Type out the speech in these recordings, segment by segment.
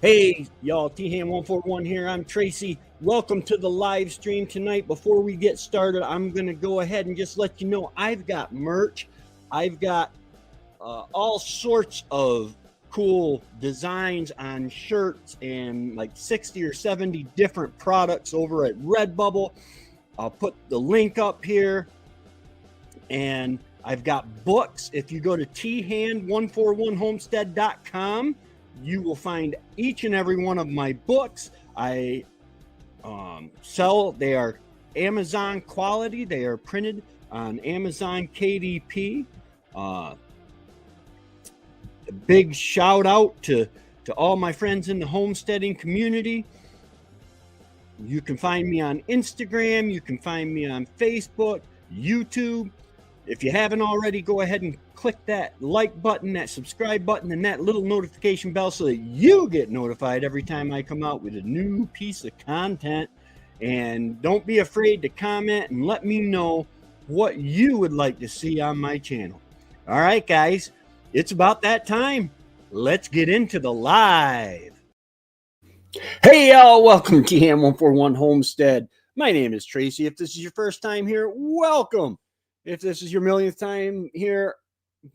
Hey, y'all, T-Ham141 here. I'm Tracy. Welcome to the live stream tonight. Before we get started, I'm going to go ahead and just let you know I've got merch. I've got all sorts of cool designs on shirts and like 60 or 70 different products over at Redbubble. I'll put the link up here. And I've got books. If you go to thand141homestead.com, you will find each and every one of my books. I sell. They are Amazon quality. They are printed on Amazon KDP. A big shout out to all my friends in the homesteading community. You can find me on Instagram. You can find me on Facebook, YouTube. If you haven't already, go ahead and click that like button, that subscribe button, and that little notification bell so that you get notified every time I come out with a new piece of content. And don't be afraid to comment and let me know what you would like to see on my channel. All right, guys, it's about that time. Let's get into the live. Hey, y'all, welcome to Ham141 Homestead. My name is Tracy. If this is your first time here, welcome. If this is your millionth time here,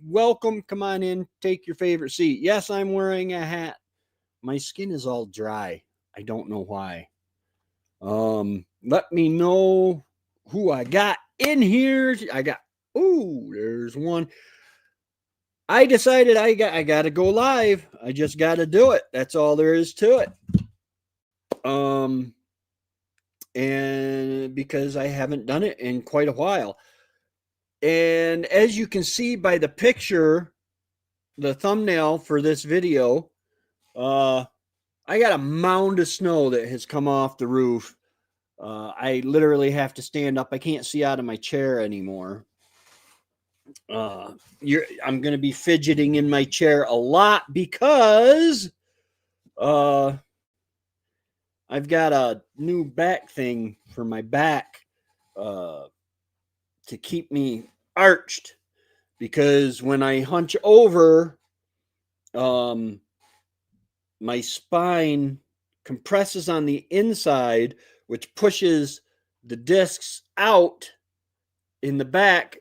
welcome. Come on in, take your favorite seat. Yes, I'm wearing a hat. My skin is all dry. I don't know why. Let me know who I got in here. There's one. I decided I got to go live. I just got to do it. That's all there is to it. And because I haven't done it in quite a while. And as you can see by the picture, the thumbnail for this video, I got a mound of snow that has come off the roof. I literally have to stand up. I can't see out of my chair anymore. I'm going to be fidgeting in my chair a lot because I've got a new back thing for my back to keep me arched, because when I hunch over, my spine compresses on the inside, which pushes the discs out in the back,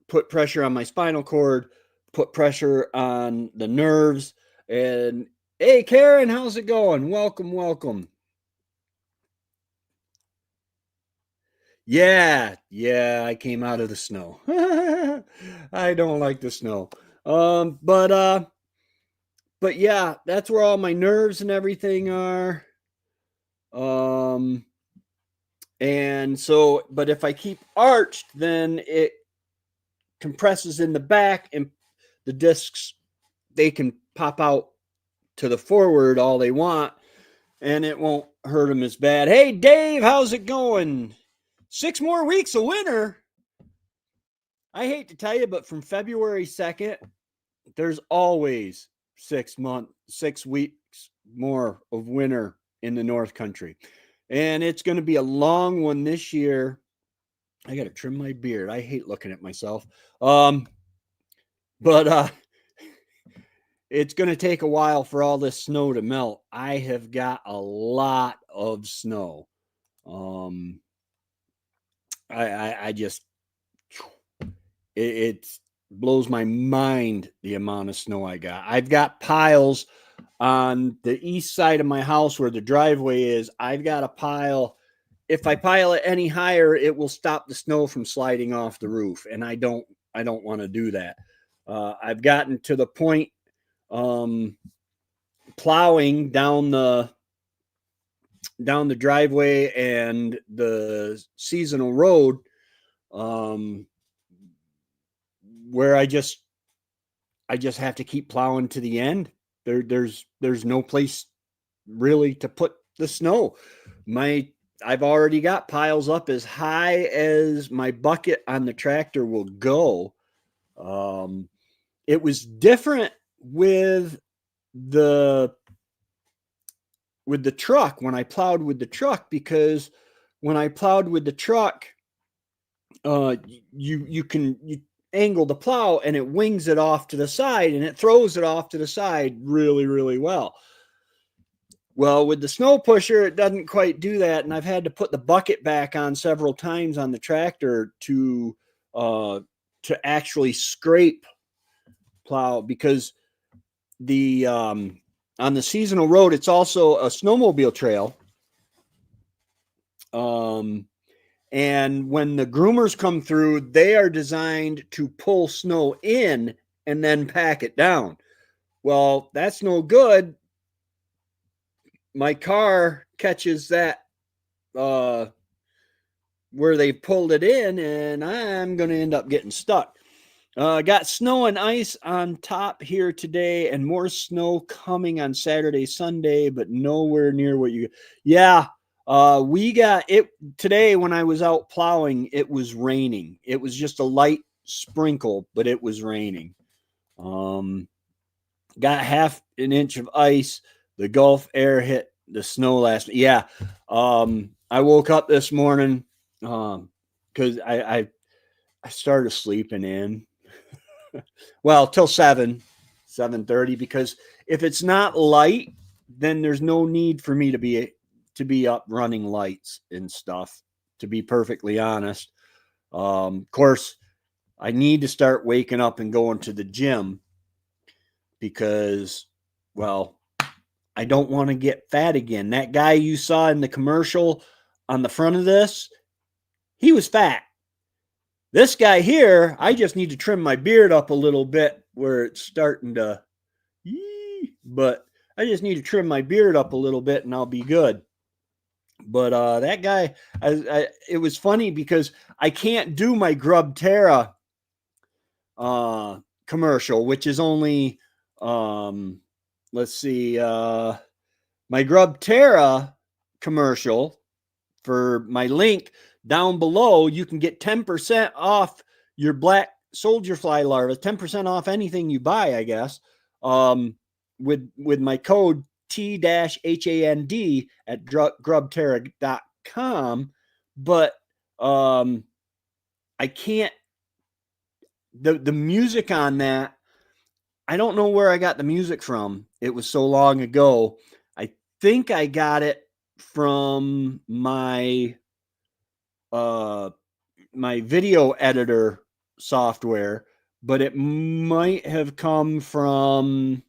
put pressure on my spinal cord, put pressure on the nerves. And hey, Karen, how's it going? Welcome. Yeah, I came out of the snow. I don't like the snow. But yeah, that's where all my nerves and everything are. And so, but if I keep arched, then it compresses in the back, and the discs, they can pop out to the forward all they want, and it won't hurt them as bad. Hey, Dave, how's it going? 6 more weeks of winter. I hate to tell you, but from February 2nd, there's always 6 weeks more of winter in the North Country. And it's going to be a long one this year. I got to trim my beard. I hate looking at myself. But it's going to take a while for all this snow to melt. I have got a lot of snow. I just, it blows my mind the amount of snow I got. I've got piles on the east side of my house where the driveway is. I've got a pile. If I pile it any higher, it will stop the snow from sliding off the roof, and I don't want to do that. I've gotten to the point plowing down the driveway and the seasonal road, where I just have to keep plowing to the end. There's no place really to put the snow. I've already got piles up as high as my bucket on the tractor will go. It was different with the truck when I plowed with the truck, because when I plowed with the truck, you angle the plow and it wings it off to the side, and it throws it off to the side really, really well. Well, with the snow pusher, it doesn't quite do that, and I've had to put the bucket back on several times on the tractor to actually scrape plow, because the on the seasonal road, it's also a snowmobile trail. And when the groomers come through, they are designed to pull snow in and then pack it down. Well, that's no good. My car catches that where they pulled it in, and I'm going to end up getting stuck. Got snow and ice on top here today, and more snow coming on Saturday, Sunday, but nowhere near what you. Yeah, we got it today when I was out plowing. It was raining. It was just a light sprinkle, but it was raining. Got half an inch of ice. The Gulf air hit the snow last. Yeah, I woke up this morning because I started sleeping in. Well, till 7:30, because if it's not light, then there's no need for me to be up running lights and stuff, to be perfectly honest. Of course, I need to start waking up and going to the gym because, well, I don't want to get fat again. That guy you saw in the commercial on the front of this, he was fat. This guy here, I just need to trim my beard up a little bit where it's starting to, but I just need to trim my beard up a little bit and I'll be good. But that guy, it was funny because I can't do my Grub Terra commercial, which is only, let's see, my Grub Terra commercial for my link down below. You can get 10% off your black soldier fly larva, 10% off anything you buy, I guess, with my code T-HAND at grubterra.com. But I can't, the music on that, I don't know where I got the music from. It was so long ago. I think I got it from my my video editor software, but it might have come from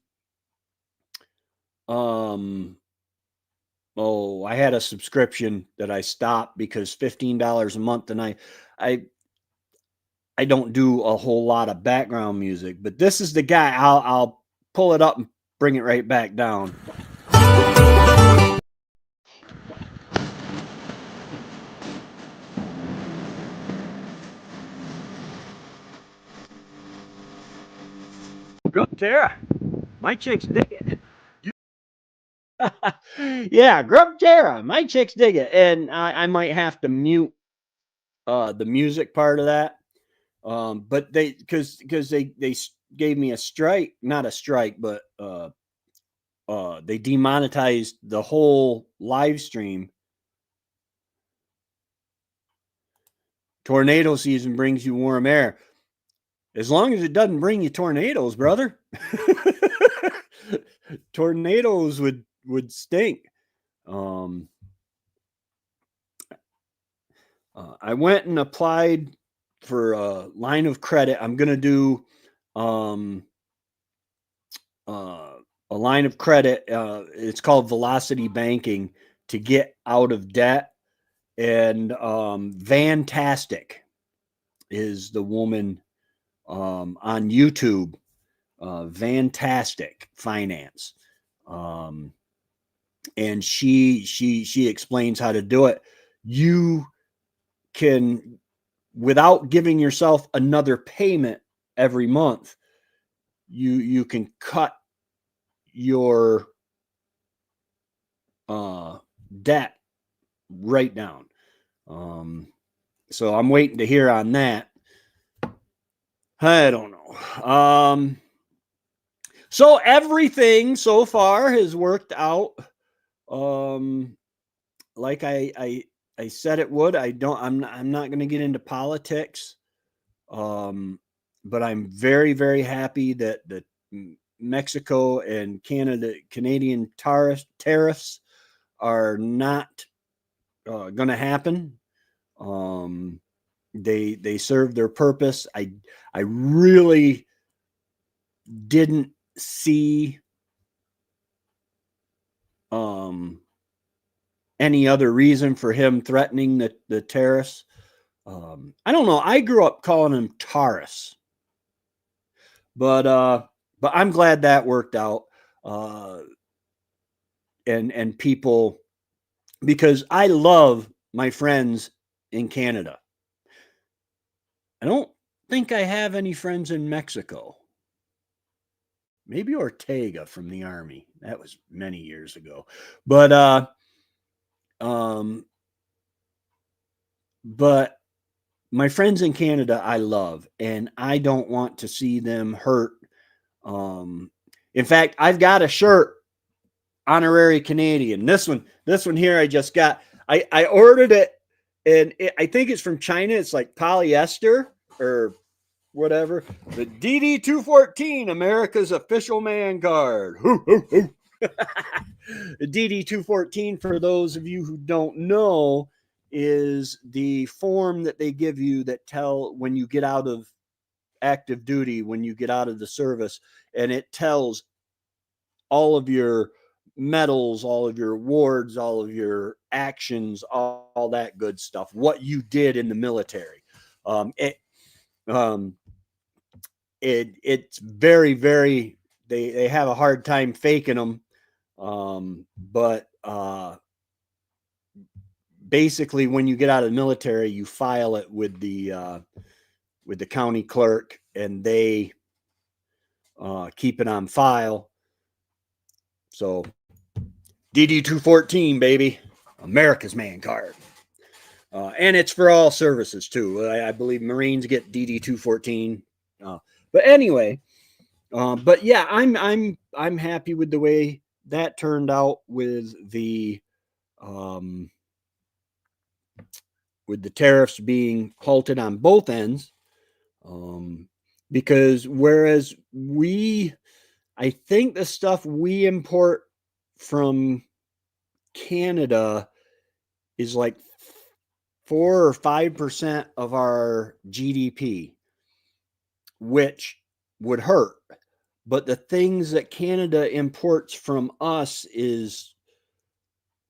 I had a subscription that I stopped because $15 a month, and I don't do a whole lot of background music, but this is the guy. I'll pull it up and bring it right back down. Grub Terra, my chicks dig it. Yeah, Grub Terra, my chicks dig it, and I might have to mute the music part of that. But because they gave me a strike, not a strike, but they demonetized the whole live stream. Tornado season brings you warm air. As long as it doesn't bring you tornadoes, brother. Tornadoes would stink. I went and applied for a line of credit. I'm going to do a line of credit. It's called Velocity Banking, to get out of debt. And Fantastic is the woman on YouTube. Fantastic Finance. And she explains how to do it. You can, without giving yourself another payment every month, you can cut your debt right down. So I'm waiting to hear on that. I don't know. So everything so far has worked out like I said it would. I'm not going to get into politics. But I'm very, very happy that the Mexico and Canadian tariffs are not going to happen. They serve their purpose. I really didn't see any other reason for him threatening the terrorists. I don't know. I grew up calling him Taurus, but I'm glad that worked out. And people, because I love my friends in Canada. I don't think I have any friends in Mexico. Maybe Ortega from the army. That was many years ago. But but my friends in Canada I love, and I don't want to see them hurt. In fact, I've got a shirt, honorary Canadian. This one here I just got. I ordered it, and I think it's from China. It's like polyester or whatever. The DD-214, America's official man card. The DD-214, for those of you who don't know, is the form that they give you that tell when you get out of active duty, when you get out of the service, and it tells all of your medals, all of your awards, all of your actions, all that good stuff, what you did in the military. It's very, very, they have a hard time faking them. But basically when you get out of the military, you file it with the county clerk, and they keep it on file. So DD-214, baby, America's man card. And it's for all services too. I believe Marines get DD-214. But anyway, but yeah, I'm happy with the way that turned out with the tariffs being halted on both ends. Because whereas I think the stuff we import from Canada is like 4 or 5% of our GDP, which would hurt. But the things that Canada imports from us is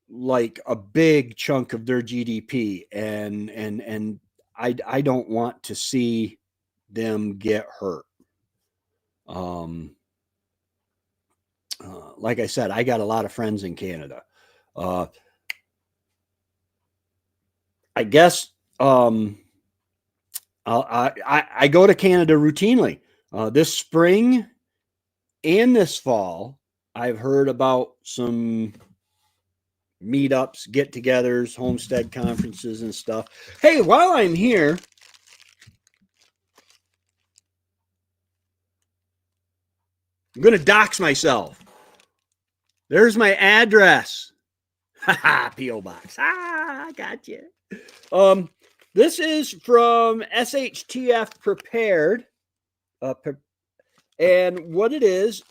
like a big chunk of their GDP, and I don't want to see them get hurt. Like I said, I got a lot of friends in Canada. I guess I go to Canada routinely. This spring and this fall, I've heard about some meetups, get-togethers, homestead conferences, and stuff. Hey, while I'm here, I'm going to dox myself. There's my address. Haha, P.O. Box. I got you. This is from SHTF Prepared. And what it is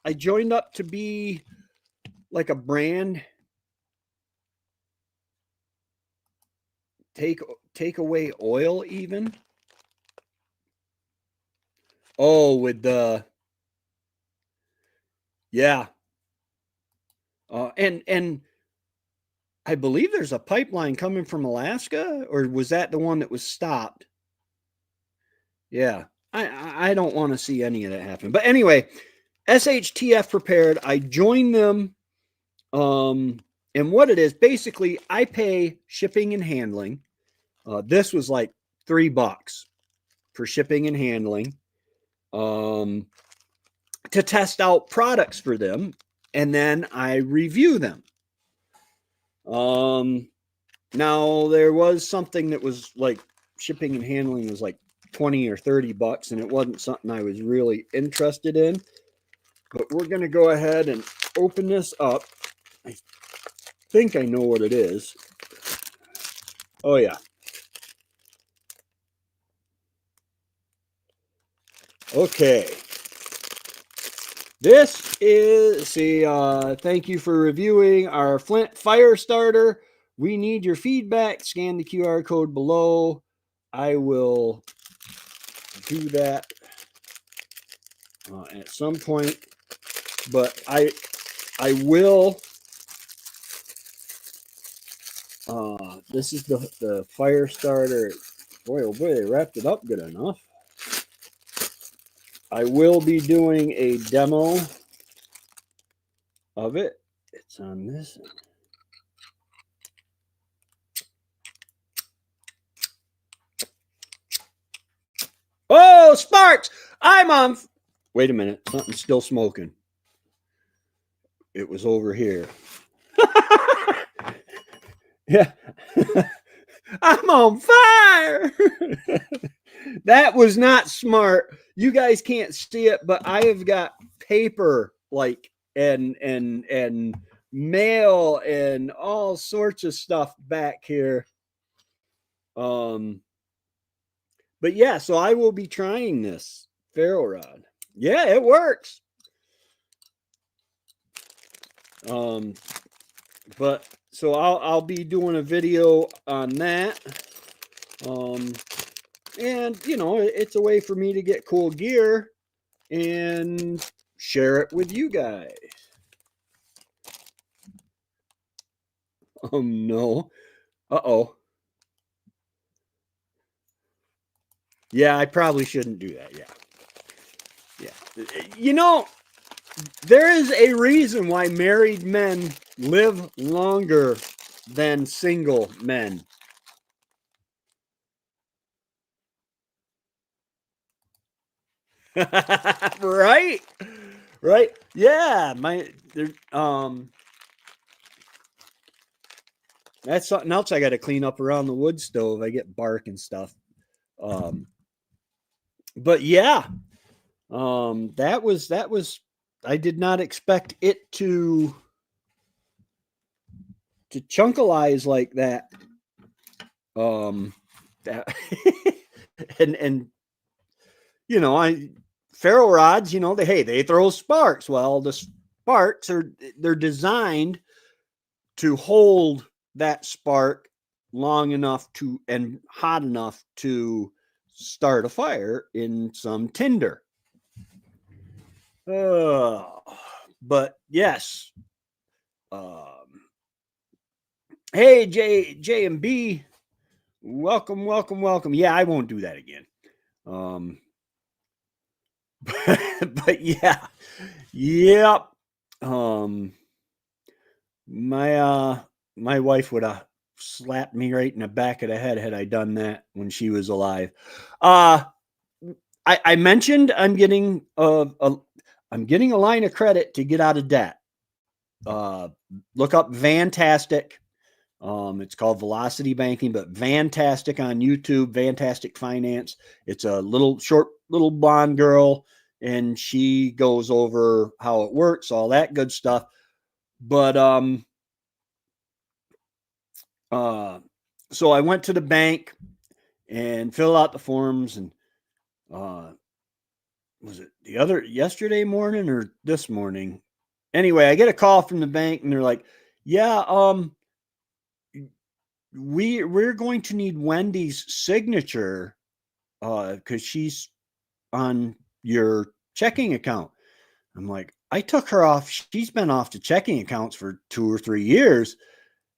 I joined up to be like a brand take away oil even. Oh, with the yeah. And I believe there's a pipeline coming from Alaska, or was that the one that was stopped? Yeah. I don't want to see any of that happen. But anyway, SHTF Prepared, I joined them. And what it is, basically, I pay shipping and handling. This was like $3 for shipping and handling, to test out products for them, and then I review them. Now there was something that was like shipping and handling was like 20 or $30, and it wasn't something I was really interested in. But we're going to go ahead and open this up. I think I know what it is. Oh, yeah. Okay. This is, thank you for reviewing our Flint fire starter. We need your feedback. Scan the QR code below. I will do that at some point, but I will. This is the fire starter. Boy, oh boy, they wrapped it up good enough. I will be doing a demo of it. It's on this. Oh, sparks! I'm on. Wait a minute. Something's still smoking. It was over here. Yeah. I'm on fire. That was not smart. You guys can't see it, but I have got paper like and mail and all sorts of stuff back here. But yeah, so I will be trying this ferro rod. Yeah, it works. But so I'll be doing a video on that. And you know, it's a way for me to get cool gear and share it with you guys. Oh no. Uh-oh. Yeah, I probably shouldn't do that. Yeah. Yeah. You know, there is a reason why married men live longer than single men. Right? Right? Yeah, that's something else I got to clean up around the wood stove. I get bark and stuff. But yeah, that was I did not expect it to chunkalize like that. That and you know, ferro rods, you know, they throw sparks. Well, the sparks they're designed to hold that spark long enough to and hot enough to start a fire in some tinder. But yes. Hey, J and B, welcome. Yeah, I won't do that again. But yeah, yep. My wife would have slapped me right in the back of the head had I done that when she was alive. I mentioned I'm getting a line of credit to get out of debt. Look up Vantastic. It's called Velocity Banking, but Vantastic on YouTube, Vantastic Finance. It's a short little blonde girl, and she goes over how it works, all that good stuff. But so I went to the bank and filled out the forms, and was it yesterday morning or this morning? Anyway, I get a call from the bank, and they're like, "Yeah, we're going to need Wendy's signature because she's on your checking account." I'm like, I took her off. She's been off the checking accounts for 2 or 3 years.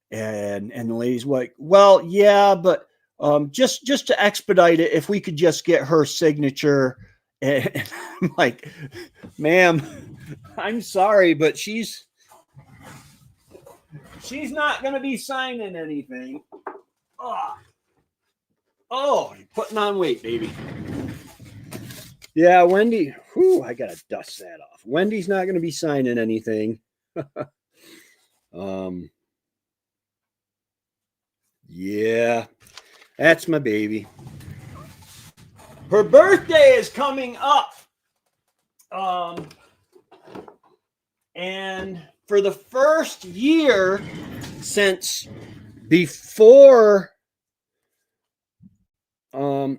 And the lady's like, well, yeah, but just to expedite it, if we could just get her signature. And I'm like, ma'am, I'm sorry, but she's not going to be signing anything. Oh, you're putting on weight, baby. Yeah, Wendy. Whew, I gotta dust that off. Wendy's not going to be signing anything. Yeah, that's my baby. Her birthday is coming up. And for the first year since before, oh,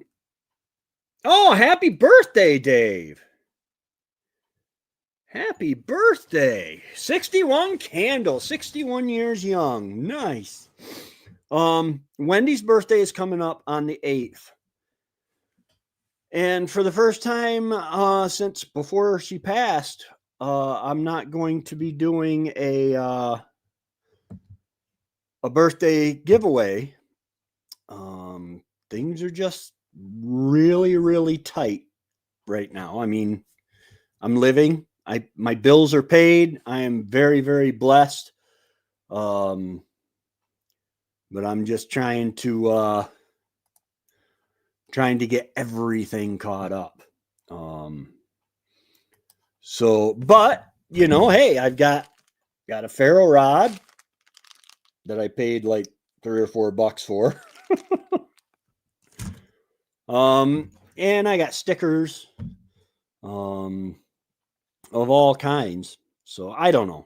happy birthday, Dave. Happy birthday. 61 candle, 61 years young. Nice. Wendy's birthday is coming up on the 8th. And for the first time since before she passed, I'm not going to be doing a birthday giveaway. Things are just really, really tight right now. I mean, I'm living. My bills are paid. I am very, very blessed. But I'm just trying to get everything caught up. But hey, I've got a ferro rod that I paid like $3 or $4 for. And I got stickers of all kinds. So I don't know.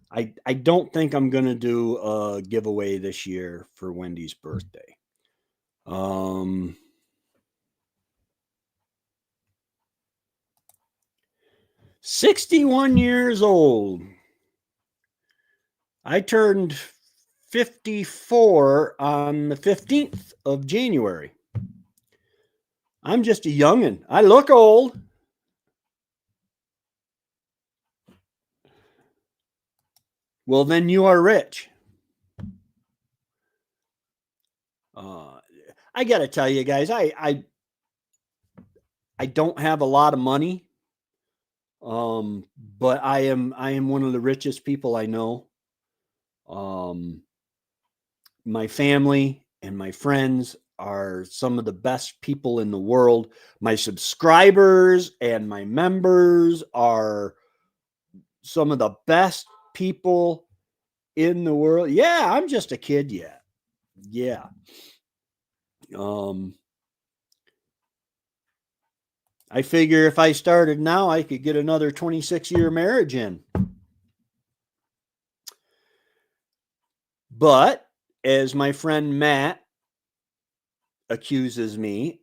I don't think I'm gonna do a giveaway this year for Wendy's birthday. 61 years old. I turned 54 on the 15th of January. I'm just a youngin'. I look old. Well, then you are rich. I got to tell you guys, I don't have a lot of money. But I am one of the richest people I know. My family and my friends are some of the best people in the world. My subscribers and my members are some of the best people in the world. Yeah, I'm just a kid yet. Yeah. I figure if I started now, I could get another 26-year marriage in. But as my friend Matt accuses me,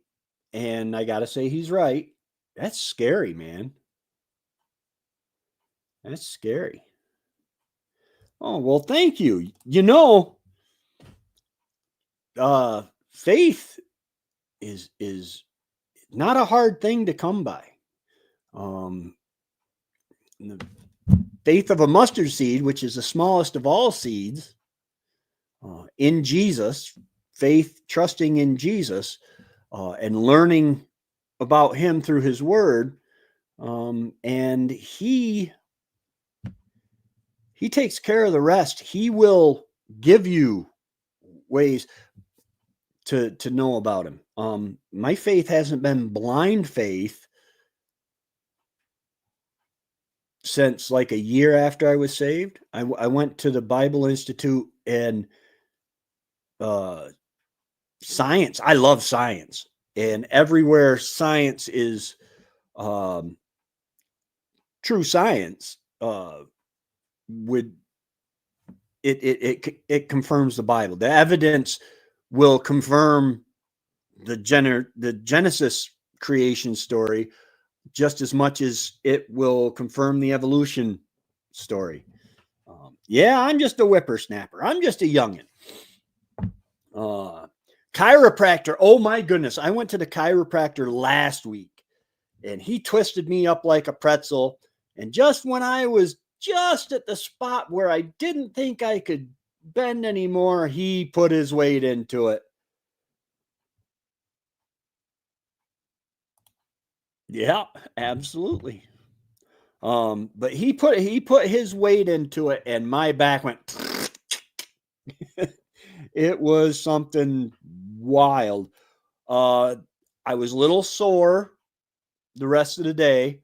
and I got to say he's right, that's scary, man. That's scary. Oh, well, thank you. Faith is not a hard thing to come by. The faith of a mustard seed, which is the smallest of all seeds, in Jesus, faith, trusting in Jesus, and learning about him through his word. And he takes care of the rest. He will give you ways to know about him. My faith hasn't been blind faith since like a year after I was saved. I went to the Bible Institute and science. I love science, and everywhere science is true science, it confirms the Bible. The evidence will confirm the Genesis creation story just as much as it will confirm the evolution story. Yeah, I'm just a whippersnapper. I'm just a youngin'. Chiropractor. Oh my goodness. I went to the chiropractor last week and he twisted me up like a pretzel. And just when I was just at the spot where I didn't think I could bend anymore, he put his weight into it. Yeah, absolutely. But he put his weight into it and my back went it was something wild. I was a little sore the rest of the day,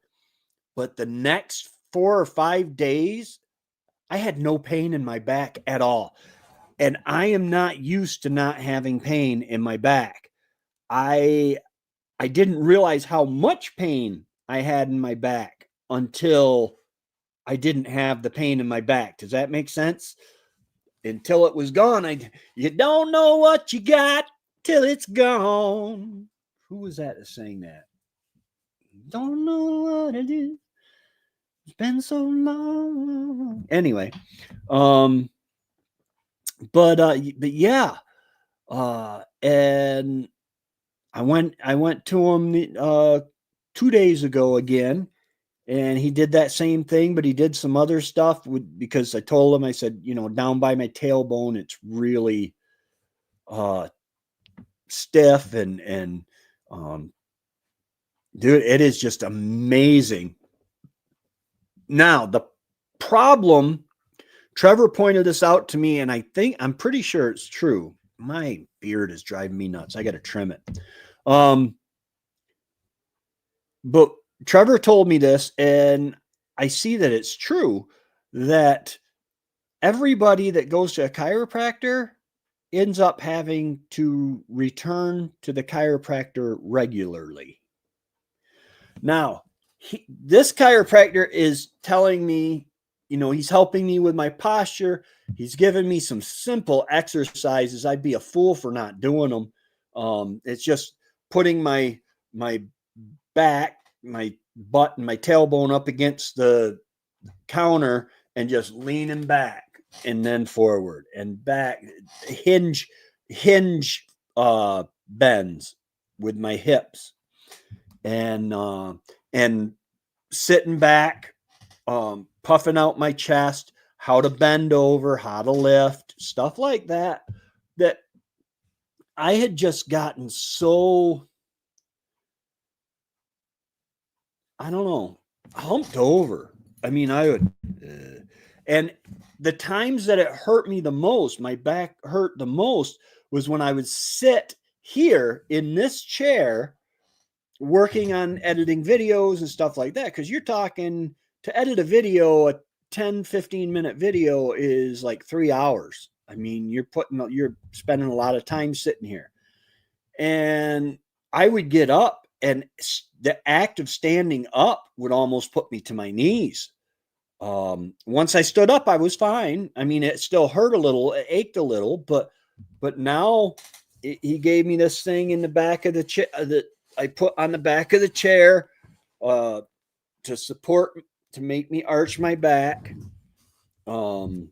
but the next 4 or 5 days, I had no pain in my back at all. And I am not used to not having pain in my back. I didn't realize how much pain I had in my back until I didn't have the pain in my back. Does that make sense? Until it was gone, you don't know what you got till it's gone. Who was that saying that? Don't know what it is It's been so long. Anyway, but yeah, and I went to him 2 days ago again, and he did that same thing, but he did some other stuff because I told him, I said, down by my tailbone, it's really stiff and dude, it is just amazing. Now, the problem, Trevor pointed this out to me, and I'm pretty sure it's true. My beard is driving me nuts. I got to trim it. But Trevor told me this, and I see that it's true, that everybody that goes to a chiropractor ends up having to return to the chiropractor regularly. Now, this chiropractor is telling me, he's helping me with my posture. He's giving me some simple exercises. I'd be a fool for not doing them. It's just putting my back, my butt, and my tailbone up against the counter and just leaning back and then forward and back, hinge bends with my hips, and sitting back, puffing out my chest, how to bend over, how to lift, stuff like that I had just gotten so, I don't know, humped over. I mean, I would, and the times that it hurt me the most, my back hurt the most, was when I would sit here in this chair working on editing videos and stuff like that. Because you're talking, to edit a video, a 10-15 minute video is like 3 hours. I mean, you're spending a lot of time sitting here. And I would get up, and the act of standing up would almost put me to my knees. Once I stood up, I was fine. I mean, it still hurt a little, it ached a little, but now he gave me this thing in the back of the chair that I put on the back of the chair to support, to make me arch my back. And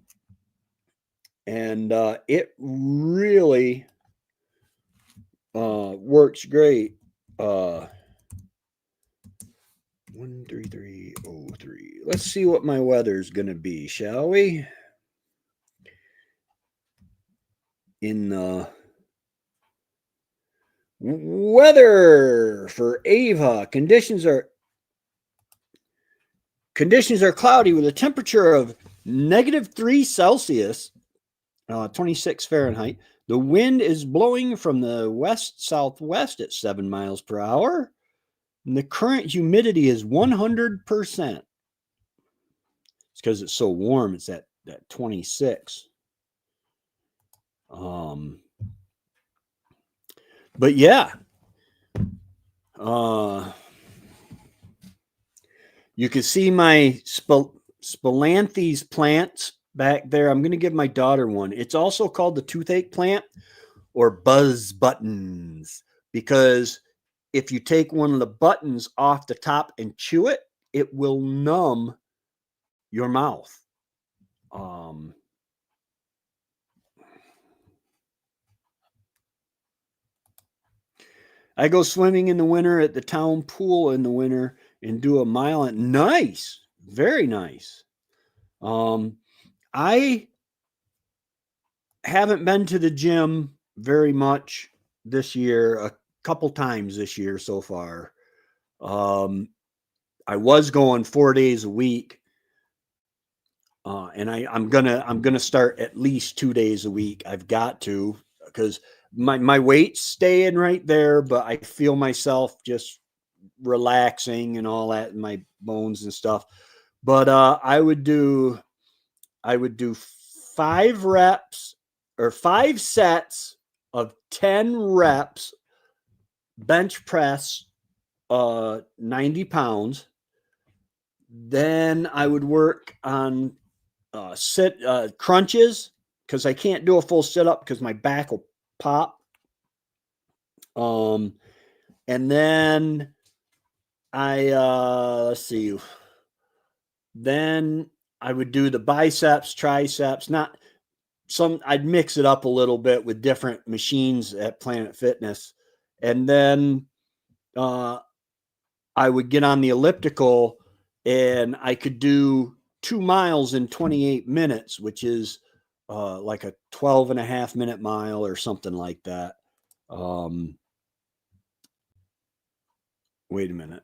it really works great. 13303. Let's see what my weather's gonna be, shall we? In the weather for Ava, conditions are cloudy with a temperature of -3 Celsius, 26 Fahrenheit. The wind is blowing from the west-southwest at 7 miles per hour. And the current humidity is 100%. It's because it's so warm. It's at 26. But yeah, you can see my Spilanthes plants back there. I'm going to give my daughter one. It's also called the toothache plant or buzz buttons, because if you take one of the buttons off the top and chew it, it will numb your mouth. I go swimming in the winter at the town pool in the winter and do a mile. Nice, very nice. I haven't been to the gym very much this year, a couple times this year so far. I was going 4 days a week, and I'm gonna start at least 2 days a week. I've got to, because my weight's staying right there, but I feel myself just relaxing and all that in my bones and stuff. But I would do 5 reps or 5 sets of 10 reps bench press, 90 pounds. Then I would work on crunches, because I can't do a full sit up because my back will pop. And then I let's see, Then I would do the biceps, triceps, not some, I'd mix it up a little bit with different machines at Planet Fitness. And then I would get on the elliptical and I could do 2 miles in 28 minutes, which is like a 12 and a half minute mile or something like that. Wait a minute.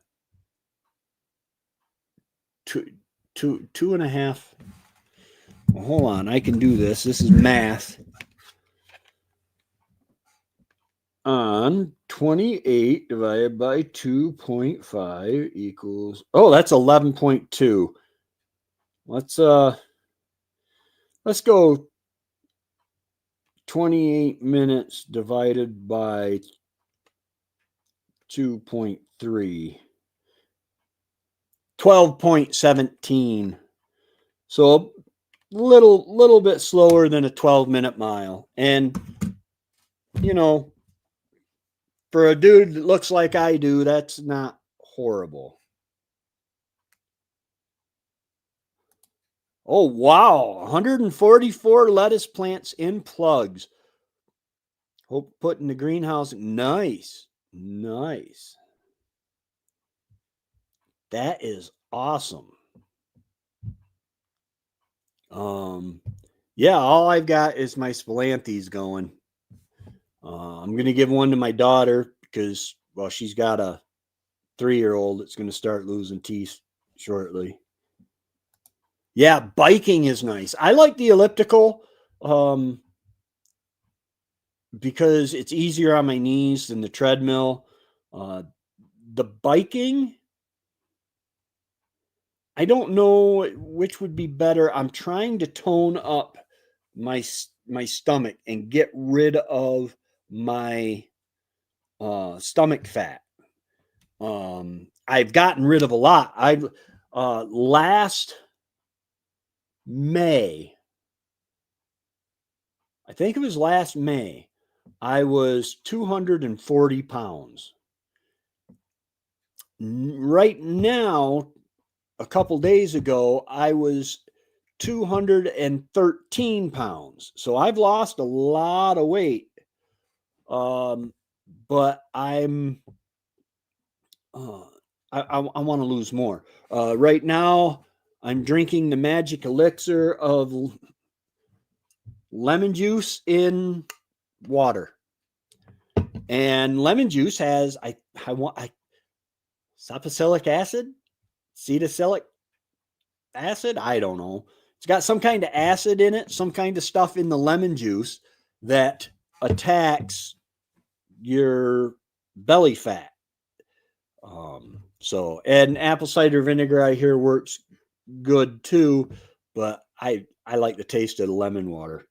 Two and a half. Well, hold on. I can do this. This is math. On 28 divided by 2.5 equals, oh, that's 11.2. Let's go 28 minutes divided by 2.3. 12.17. So a little bit slower than a 12-minute mile. And you know, for a dude that looks like I do, that's not horrible. Oh, wow. 144 lettuce plants in plugs. Hope put in the greenhouse. Nice. Nice. That is awesome. Yeah, all I've got is my Spilanthes going. I'm going to give one to my daughter because, well, she's got a 3-year-old that's going to start losing teeth shortly. Yeah, biking is nice. I like the elliptical because it's easier on my knees than the treadmill. The biking, I don't know which would be better. I'm trying to tone up my stomach and get rid of my stomach fat. I've gotten rid of a lot. Last May, I think it was last May, I was 240 pounds. Right now, a couple days ago, I was 213 pounds. So I've lost a lot of weight. But I'm I want to lose more. Right now, I'm drinking the magic elixir of lemon juice in water. And lemon juice has salicylic acid, cetosilic acid. I don't know. It's got some kind of acid in it, some kind of stuff in the lemon juice that attacks your belly fat. So, and apple cider vinegar I hear works good too, but I like the taste of the lemon water.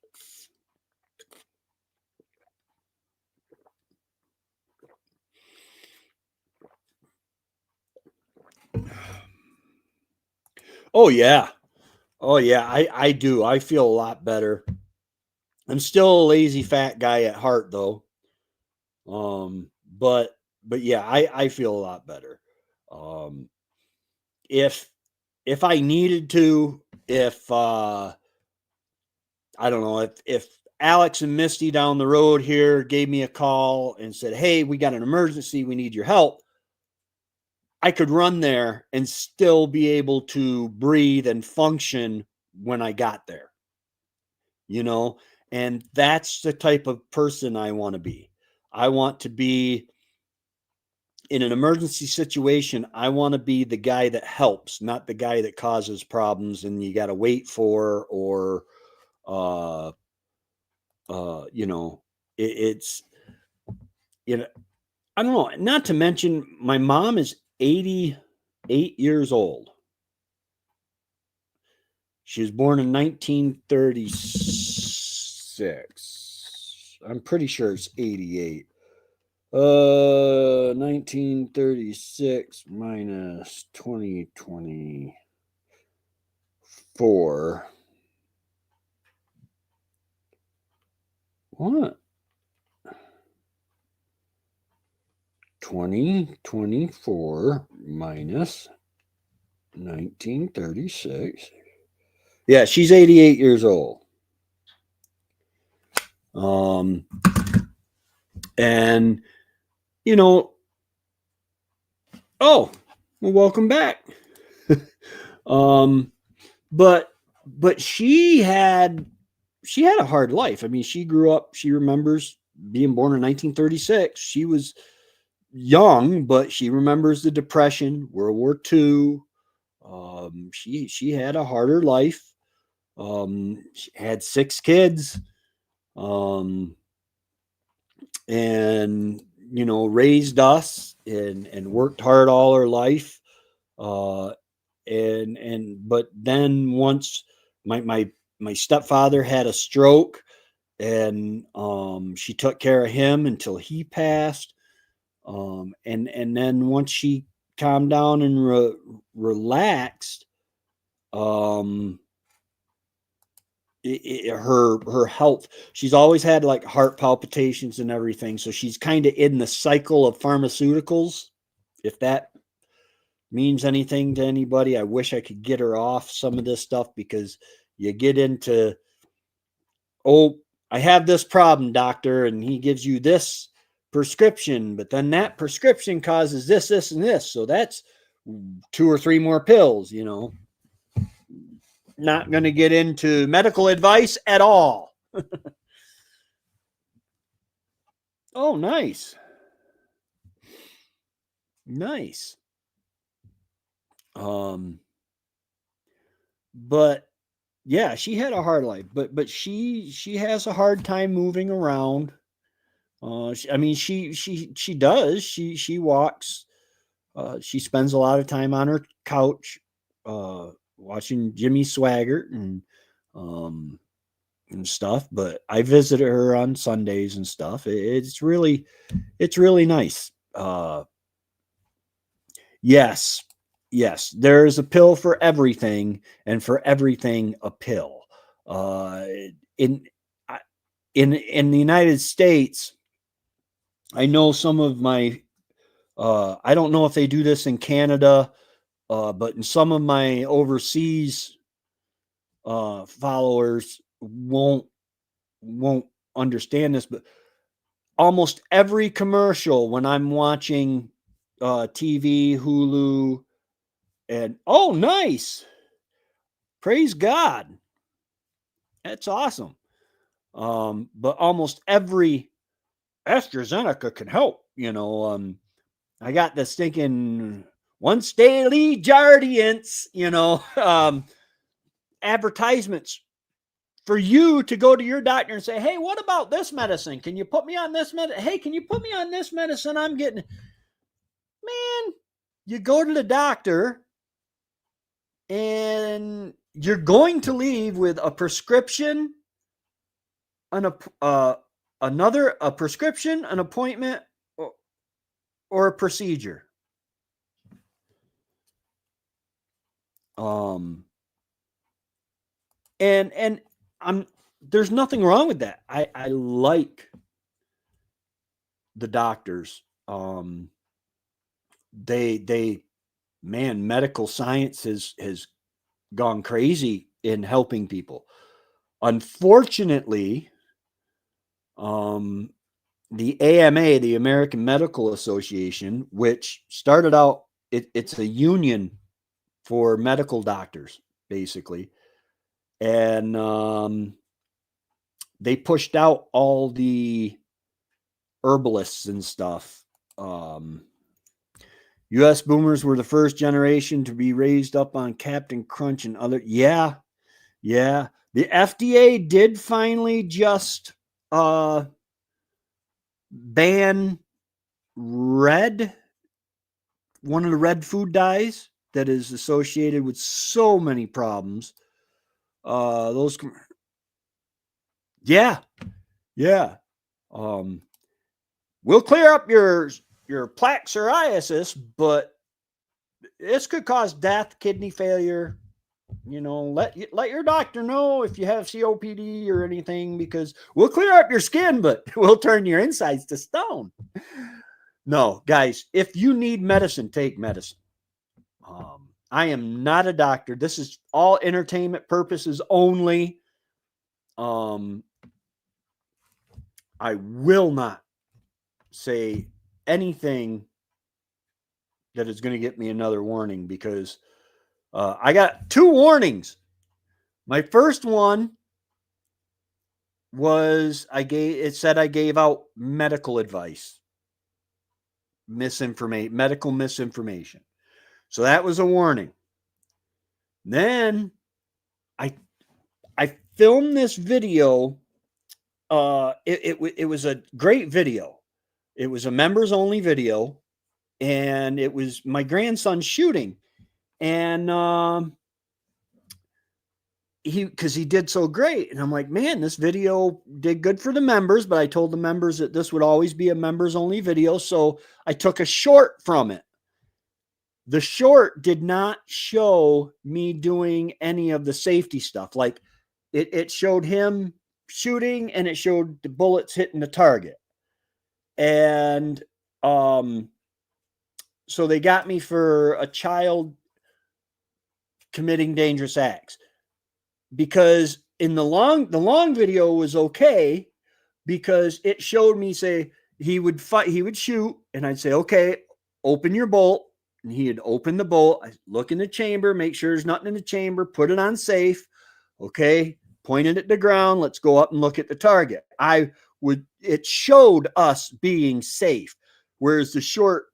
Oh yeah. Oh yeah, I do. I feel a lot better. I'm still a lazy fat guy at heart though. But yeah, I feel a lot better. If I needed to, if I don't know, if Alex and Misty down the road here gave me a call and said, "Hey, we got an emergency, we need your help," I could run there and still be able to breathe and function when I got there. You know, and that's the type of person I want to be. I want to be in an emergency situation. I want to be the guy that helps, not the guy that causes problems and you got to wait for, or you know, it's, you know, I don't know. Not to mention, my mom is 88 years old. She was born in 1936. I'm pretty sure it's 88. 1936 minus 2024. What? 2024 minus 1936. Yeah, she's 88 years old. And you know, oh, well, welcome back. um, but she had a hard life. I mean, she grew up. She remembers being born in 1936. She was young, but she remembers the Depression, World War II. She had a harder life. She had 6 kids. Um, and raised us and worked hard all her life. Uh, but then once my stepfather had a stroke, and she took care of him until he passed. And then once she calmed down and relaxed, um, her health, she's always had like heart palpitations and everything, so she's kind of in the cycle of pharmaceuticals, if that means anything to anybody. I wish I could get her off some of this stuff, because you get into, oh, I have this problem, doctor, and he gives you this prescription, but then that prescription causes this and this, so that's 2 or 3 more pills. Not going to get into medical advice at all. Oh, nice. Nice. But yeah, she had a hard life, but she has a hard time moving around. I mean, she does. She walks. She spends a lot of time on her couch, watching Jimmy Swaggart and stuff. But I visit her on Sundays and stuff. It's really nice. Yes, there's a pill for everything, and for everything a pill. In in the United States, I know some of my I don't know if they do this in Canada, but in some of my overseas followers won't understand this, but almost every commercial when I'm watching TV, Hulu, and oh, nice, praise God, that's awesome. But almost every AstraZeneca can help. I got this thinking once daily Jardiance, advertisements for you to go to your doctor and say, hey, what about this medicine? Can you put me on this medicine? Hey, can you put me on this medicine I'm getting? Man, you go to the doctor and you're going to leave with a prescription, a prescription, an appointment, or a procedure. And there's nothing wrong with that. I like the doctors. Man, medical science has gone crazy in helping people. Unfortunately, the AMA, the American Medical Association, which started out, it's a union for medical doctors, basically. And they pushed out all the herbalists and stuff. U.S. boomers were the first generation to be raised up on Captain Crunch and other. Yeah. The FDA did finally just ban red, one of the red food dyes that is associated with so many problems. Those, yeah. We'll clear up your plaque psoriasis, but this could cause death, kidney failure. Let your doctor know if you have COPD or anything, because we'll clear up your skin, but we'll turn your insides to stone. No, guys, if you need medicine, take medicine. I am not a doctor. This is all entertainment purposes only. I will not say anything that is going to get me another warning, because I got 2 warnings. My first one was it said I gave out medical advice, medical misinformation. So that was a warning. Then I filmed this video. It was a great video. It was a members only video, and it was my grandson shooting, and because he did so great, and I'm like, man, this video did good for the members, but I told the members that this would always be a members only video, so I took a short from it. The short did not show me doing any of the safety stuff. Like it showed him shooting, and it showed the bullets hitting the target. And so they got me for a child committing dangerous acts, because in the long video was okay, because it showed me, say, he would shoot, and I'd say, okay, open your bolt. And he'd open the bolt. I look in the chamber, make sure there's nothing in the chamber, put it on safe. Okay, point it at the ground. Let's go up and look at the target. It showed us being safe, whereas the short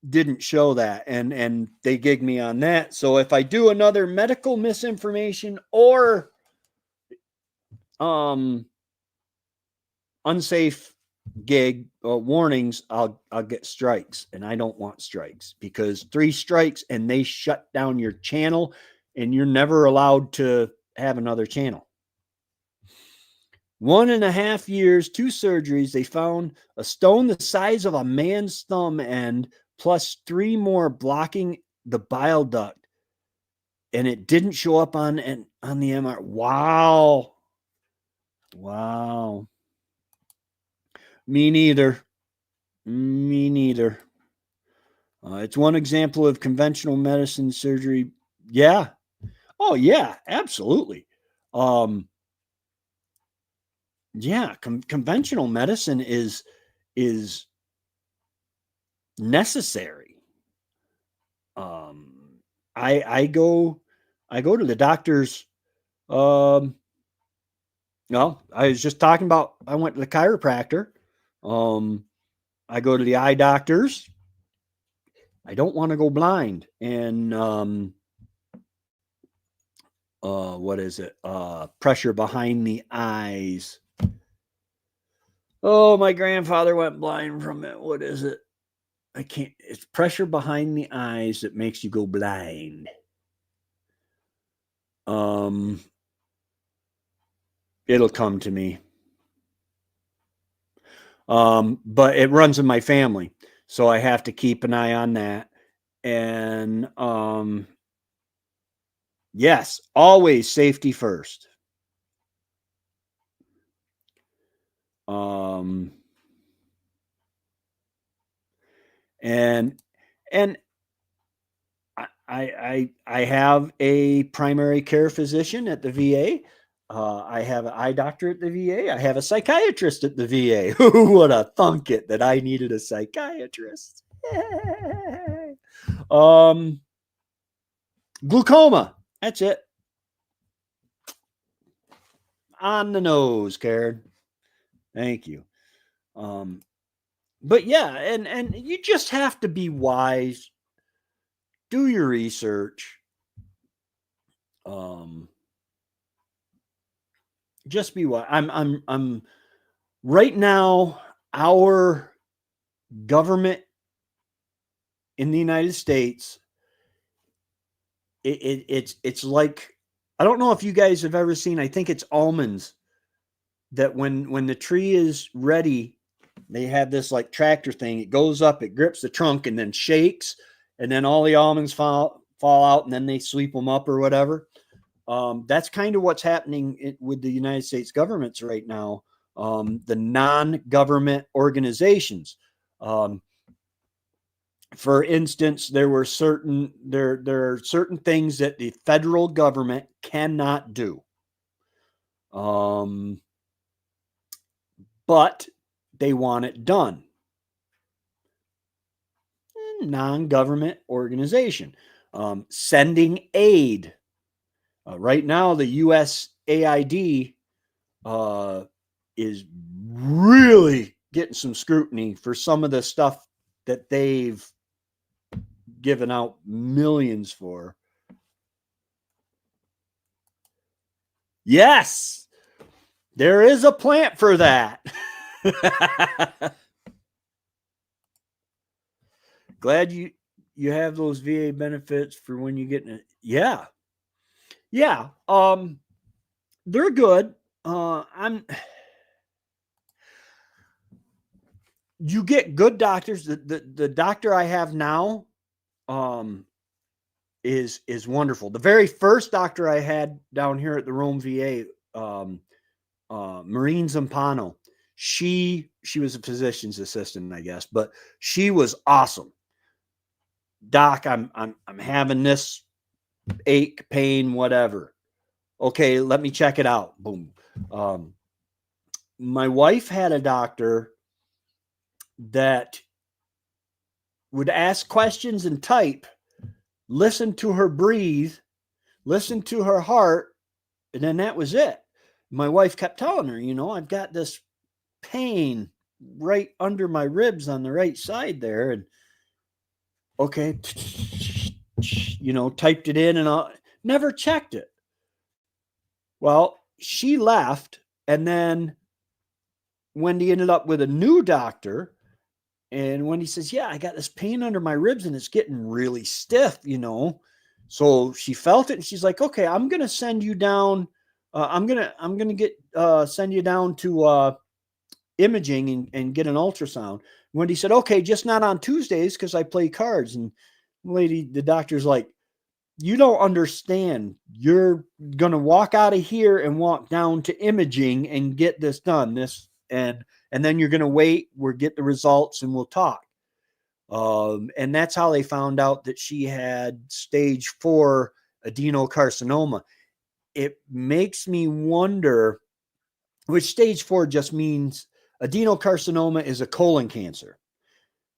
didn't show that, and they gigged me on that. So if I do another medical misinformation or unsafe gig warnings, I'll get strikes, and I don't want strikes, because 3 strikes and they shut down your channel, and you're never allowed to have another channel. 1.5 years, 2 surgeries. They found a stone the size of a man's thumb end, plus 3 more blocking the bile duct, and it didn't show up on the MR. Wow. Me neither. It's one example of conventional medicine surgery. Yeah. Oh yeah, absolutely. Yeah, conventional medicine is necessary. I go to the doctors. No, I was just talking about, I went to the chiropractor. I go to the eye doctors. I don't want to go blind. And what is it? Pressure behind the eyes. Oh, my grandfather went blind from it. What is it? I can't. It's pressure behind the eyes that makes you go blind. It'll come to me. But it runs in my family, so I have to keep an eye on that. And yes, always safety first. And I have a primary care physician at the VA. I have an eye doctor at the VA. I have a psychiatrist at the VA. Who would have thunk it that I needed a psychiatrist? Glaucoma. That's it. On the nose, Karen. Thank you. But yeah, and you just have to be wise. Do your research. Just be wise. I'm right now, our government in the United States, it's like, I don't know if you guys have ever seen, I think it's almonds, that when the tree is ready, they have this like tractor thing. It goes up, it grips the trunk, and then shakes, and then all the almonds fall out, and then they sweep them up or whatever. That's kind of what's happening with the United States governments right now. The non-government organizations. For instance, there are certain things that the federal government cannot do. But they want it done. Non-government organization. Sending aid. Right now, the USAID is really getting some scrutiny for some of the stuff that they've given out millions for. Yes, there is a plant for that. Glad you have those VA benefits for when you get in it. Yeah. Yeah. They're good. You get good doctors. The doctor I have now is wonderful. The very first doctor I had down here at the Rome VA, Maureen Zampano, she was a physician's assistant, I guess, but she was awesome. Doc, I'm having this ache, pain, whatever. Okay, let me check it out. Boom. My wife had a doctor that would ask questions and type, listen to her breathe, listen to her heart, and then that was it. My wife kept telling her, I've got this pain right under my ribs on the right side there. And okay, typed it in and never checked it. Well, she left, and then Wendy ended up with a new doctor. And Wendy says, yeah, I got this pain under my ribs and it's getting really stiff, So she felt it and she's like, okay, I'm going to send you down. I'm going to send you down to imaging and get an ultrasound. Wendy said, okay, just not on Tuesdays because I play cards. And the doctor's like, you don't understand. You're going to walk out of here and walk down to imaging and get this done. And then you're going to wait, we'll get the results and we'll talk. And that's how they found out that she had stage 4 adenocarcinoma. It makes me wonder, which stage 4 just means adenocarcinoma is a colon cancer.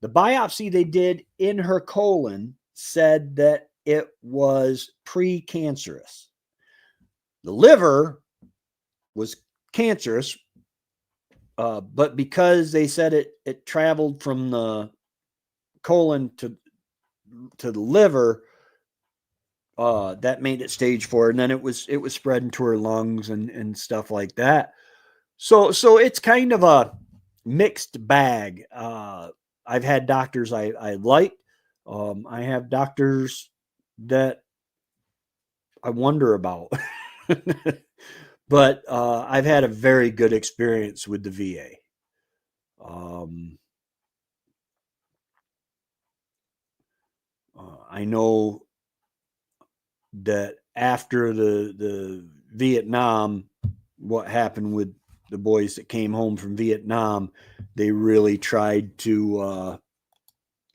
The biopsy they did in her colon said that it was precancerous. The liver was cancerous, but because they said it traveled from the colon to the liver, that made it stage 4, and then it was spreading to her lungs and stuff like that. So it's kind of a mixed bag. I've had doctors I like. I have doctors that I wonder about. But I've had a very good experience with the VA. I know that after the Vietnam, what happened with the boys that came home from Vietnam, they really tried to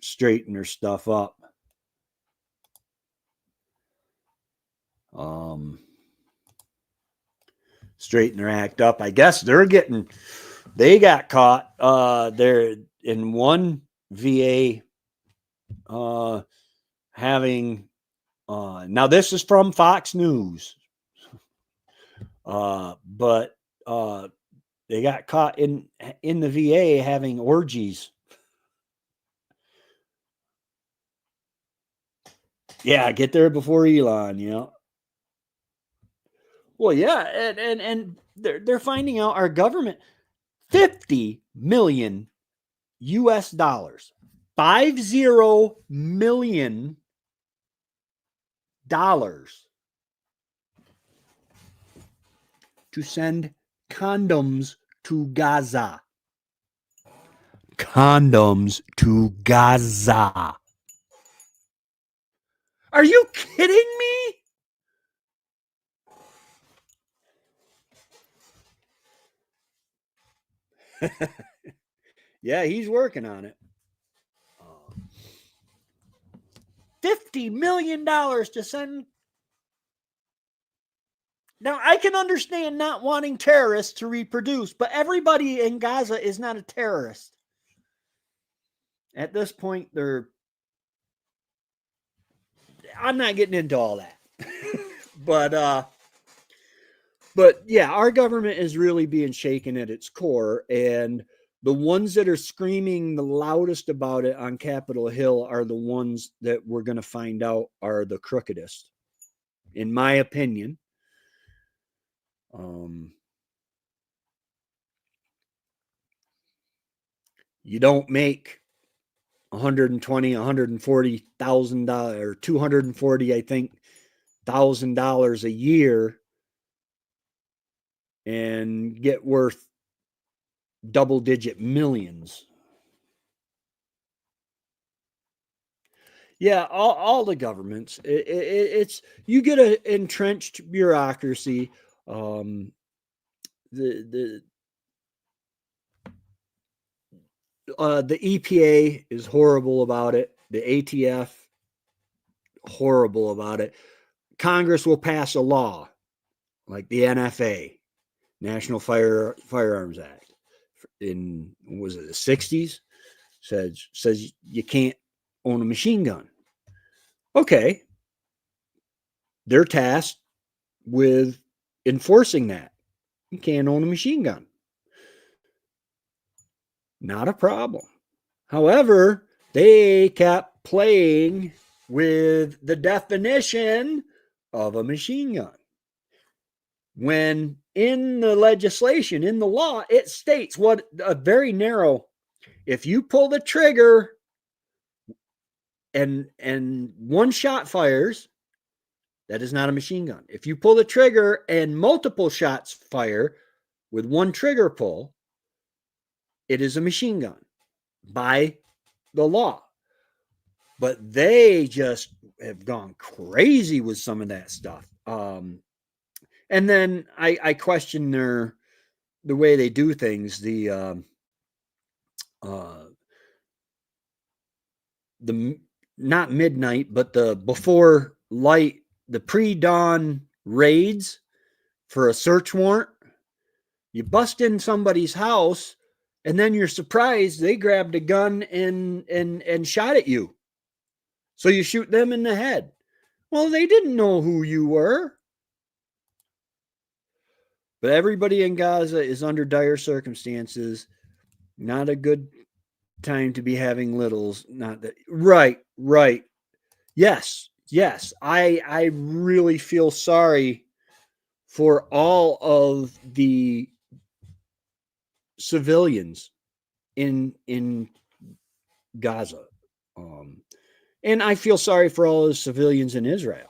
straighten their stuff up. Straighten their act up. I guess they got caught. They're in one VA having, now this is from Fox News, but they got caught in the VA having orgies. Yeah, get there before Elon, Well, yeah, and they're finding out our government, $50 million US, $50 million to send condoms to Gaza. Condoms to Gaza. Are you kidding me? Yeah, he's working on it. $50 million to send. Now, I can understand not wanting terrorists to reproduce, but everybody in Gaza is not a terrorist. At this point, I'm not getting into all that. But yeah, our government is really being shaken at its core, and the ones that are screaming the loudest about it on Capitol Hill are the ones that we're going to find out are the crookedest, in my opinion. You don't make $120,000, $140,000 or $240, I think, $1,000 a year and get worth double-digit millions. Yeah, all the governments. It's you get an entrenched bureaucracy. The EPA is horrible about it. The ATF, horrible about it. Congress will pass a law like the NFA, National Firearms Act, in was it the 60s? Says you can't own a machine gun. Okay, they're tasked with enforcing that. You can't own a machine gun. Not a problem. However, they kept playing with the definition of a machine gun. When in the legislation, in the law, it states what a very narrow, if you pull the trigger and one shot fires, that is not a machine gun. If you pull the trigger and multiple shots fire with one trigger pull, it is a machine gun by the law. But they just have gone crazy with some of that stuff. And then I question the way they do things. The not midnight, but the before light, the pre-dawn raids for a search warrant. You bust in somebody's house, and then you're surprised they grabbed a gun and shot at you. So you shoot them in the head. Well, they didn't know who you were. But everybody in Gaza is under dire circumstances. Not a good time to be having littles. Not that right. Yes. I really feel sorry for all of the civilians in Gaza. And I feel sorry for all the civilians in Israel.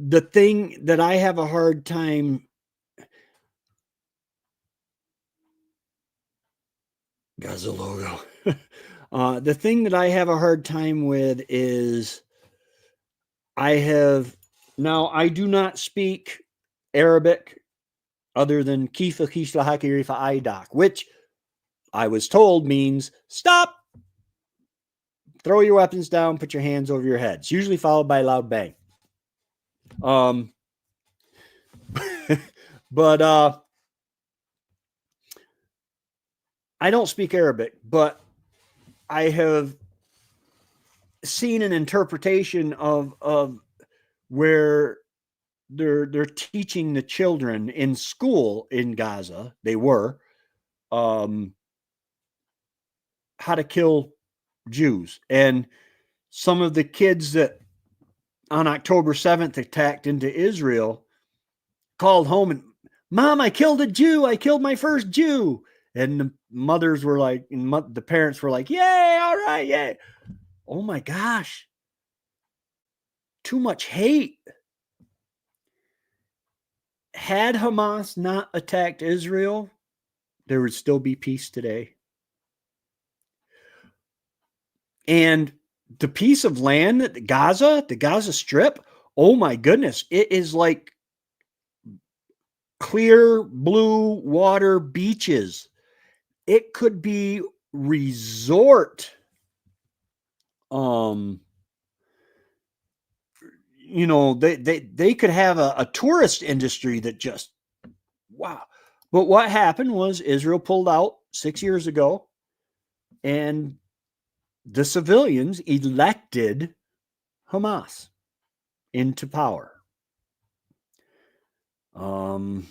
The thing that I have a hard time Gaza logo. The thing that I have a hard time with is I do not speak Arabic other than Kifa Kishla Hakirifa Aidak, which I was told means stop, throw your weapons down, put your hands over your heads, usually followed by a loud bang. But I don't speak Arabic, but I have seen an interpretation of where they're teaching the children in school in Gaza. They were how to kill Jews, and some of the kids that on October 7th attacked into Israel called home and, Mom, I killed a Jew. I killed my first Jew. And the mothers were like, and the parents were like, yay, all right, yay. Oh my gosh. Too much hate. Had Hamas not attacked Israel, there would still be peace today. And the piece of land, the Gaza Strip, oh my goodness, it is like clear blue water beaches. It could be resort um, they could have a tourist industry that just, wow. But what happened was Israel pulled out 6 years ago, and the civilians elected Hamas into power. But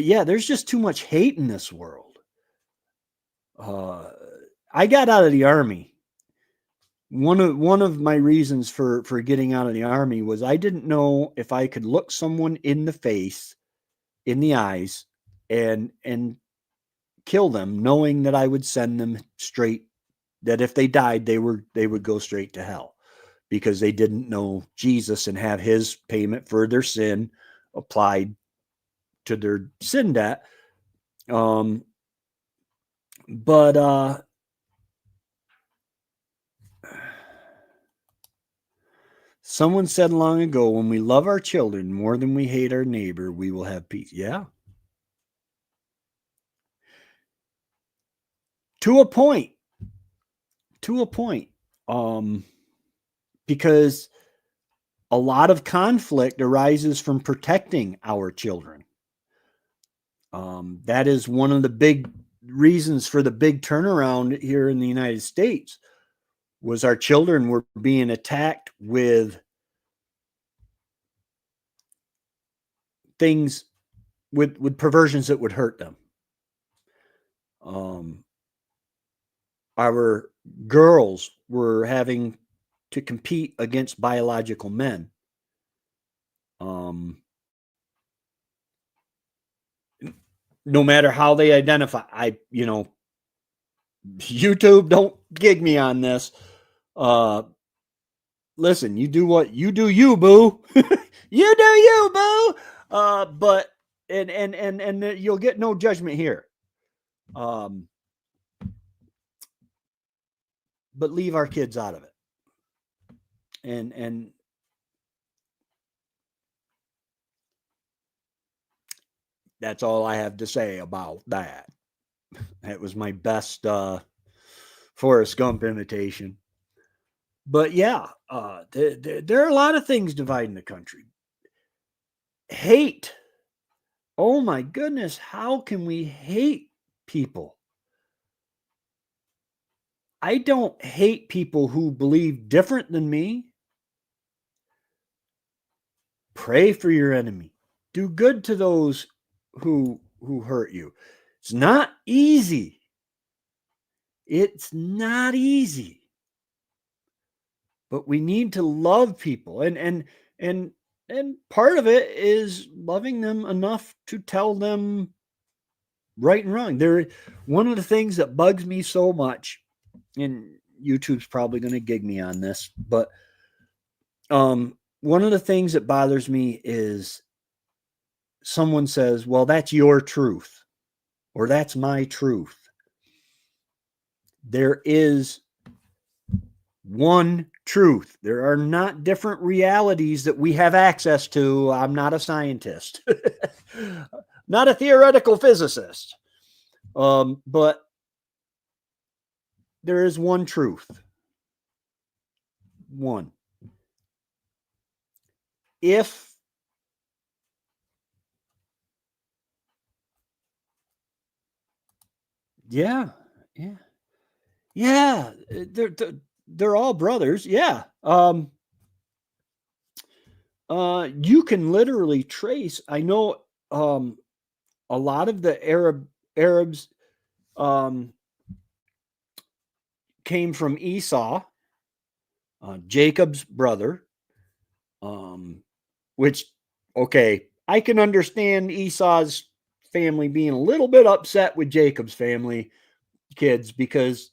yeah, there's just too much hate in this world. I got out of the army. One of my reasons for getting out of the army was I didn't know if I could look someone in the face, in the eyes, and kill them, knowing that I would send them straight. That if they died, they would go straight to hell, because they didn't know Jesus and have his payment for their sin applied to their sin debt. But someone said long ago, when we love our children more than we hate our neighbor, we will have peace. Yeah. To a point. To a point. Because a lot of conflict arises from protecting our children. That is one of the big reasons for the big turnaround here in the United States, was our children were being attacked with things, with perversions that would hurt them. Our girls were having to compete against biological men. No matter how they identify, YouTube, don't gig me on this. Listen, you do what you do, you boo. You do you, boo. But and you'll get no judgment here. But leave our kids out of it. And that's all I have to say about that. That was my best Forrest Gump imitation. But yeah, there are a lot of things dividing the country. Hate. Oh my goodness, how can we hate people? I don't hate people who believe different than me. Pray for your enemy. Do good to those who hurt you. It's not easy. It's not easy. But we need to love people, and part of it is loving them enough to tell them right and wrong. One of the things that bugs me so much, and YouTube's probably going to gig me on this, but one of the things that bothers me is someone says, well, that's your truth, or that's my truth. There is one truth. There are not different realities that we have access to. I'm not a scientist, not a theoretical physicist, but there is one truth. One. If yeah, they're all brothers. Yeah. You can literally trace. I know a lot of the Arabs came from Esau, Jacob's brother. Which, okay, I can understand Esau's family being a little bit upset with Jacob's family kids, because,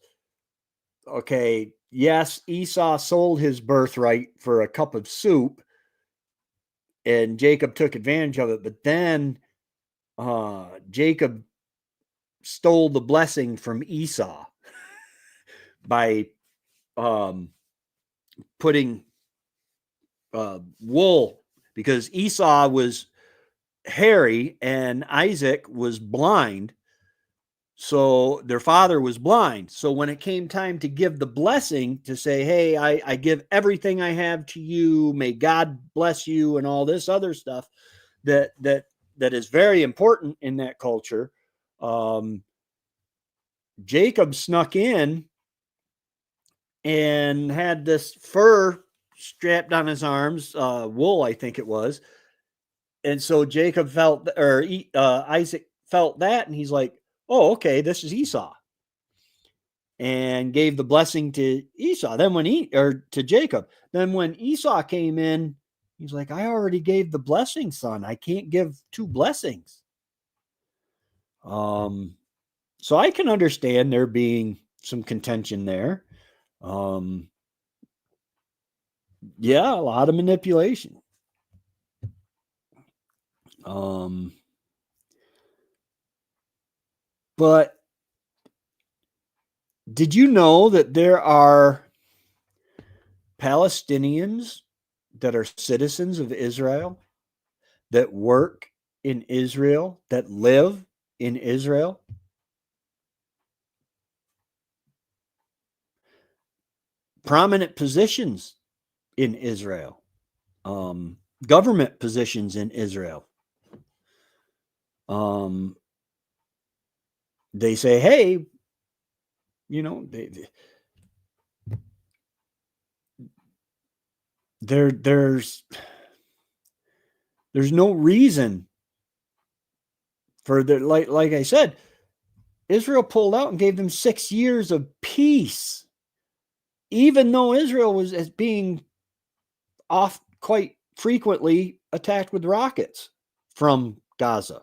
okay, yes, Esau sold his birthright for a cup of soup, and Jacob took advantage of it, but then Jacob stole the blessing from Esau by putting wool, because Esau was hairy and Isaac was blind. So their father was blind. So when it came time to give the blessing, to say, hey, I give everything I have to you, may God bless you, and all this other stuff that is very important in that culture. Jacob snuck in and had this fur strapped on his arms, wool, I think it was. And so Jacob felt, or Isaac felt that, and he's like, oh, okay, this is Esau. And gave the blessing to Esau. Then when to Jacob. Then when Esau came in, he's like, I already gave the blessing, son. I can't give two blessings. So I can understand there being some contention there. Yeah, a lot of manipulation. But did you know that there are Palestinians that are citizens of Israel, that work in Israel, that live in Israel? Prominent positions in Israel, government positions in Israel. They say, hey, you know, there's no reason for the, like I said, Israel pulled out and gave them 6 years of peace, even though Israel was as being off quite frequently attacked with rockets from Gaza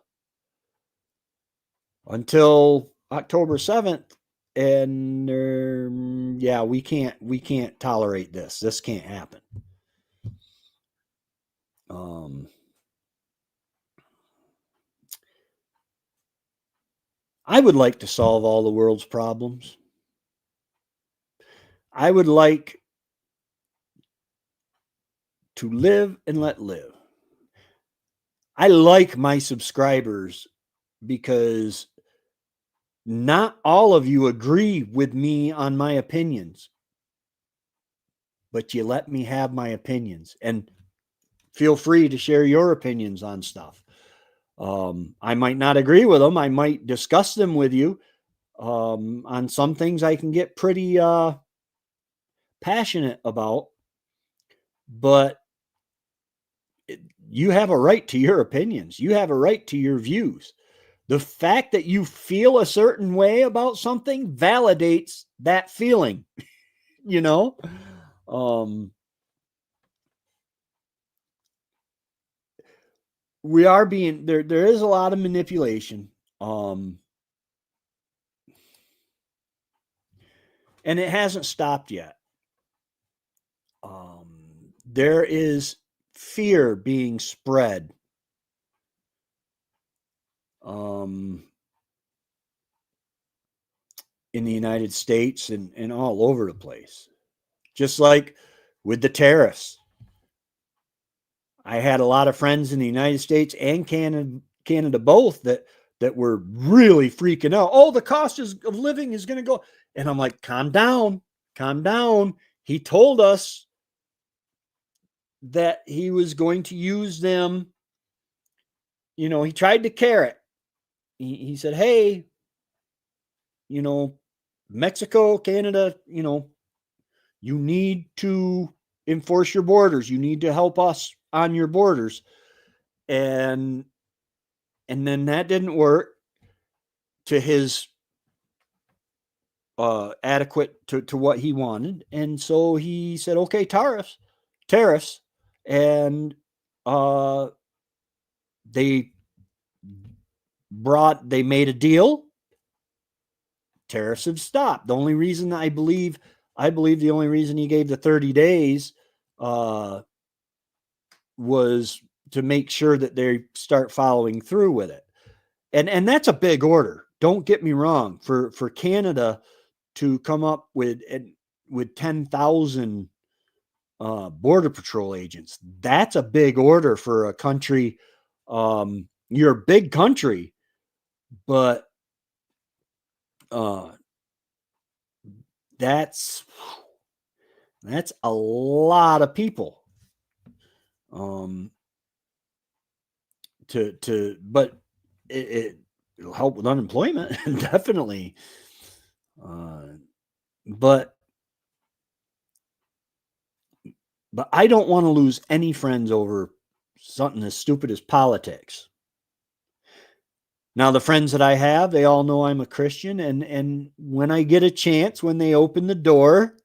until October 7th. And yeah, we can't tolerate this. This can't happen. I would like to solve all the world's problems. I would like to live and let live. I like my subscribers because not all of you agree with me on my opinions, but you let me have my opinions, and feel free to share your opinions on stuff. I might not agree with them. I might discuss them with you. On some things I can get pretty passionate about, but you have a right to your opinions. You have a right to your views. The fact that you feel a certain way about something validates that feeling, you know? We are being, there is a lot of manipulation. And it hasn't stopped yet. There is fear being spread. In the United States and all over the place. Just like with the tariffs. I had a lot of friends in the United States and Canada both that were really freaking out. Oh, the cost of living is going to go. And I'm like, calm down, calm down. He told us that he was going to use them. You know, he tried to carrot. He said, hey, you know, Mexico, Canada, you know, you need to enforce your borders. You need to help us on your borders. And then that didn't work to his adequate to what he wanted. And so he said, okay, tariffs. And they made a deal. Tariffs have stopped. The only reason I believe the only reason he gave the 30 days was to make sure that they start following through with it. And that's a big order. Don't get me wrong. For Canada to come up with 10,000 border patrol agents, that's a big order for a country. You're a big country, but That's a lot of people. But it'll help with unemployment, definitely. But I don't want to lose any friends over something as stupid as politics. Now, the friends that I have, they all know I'm a Christian, and when I get a chance, when they open the door,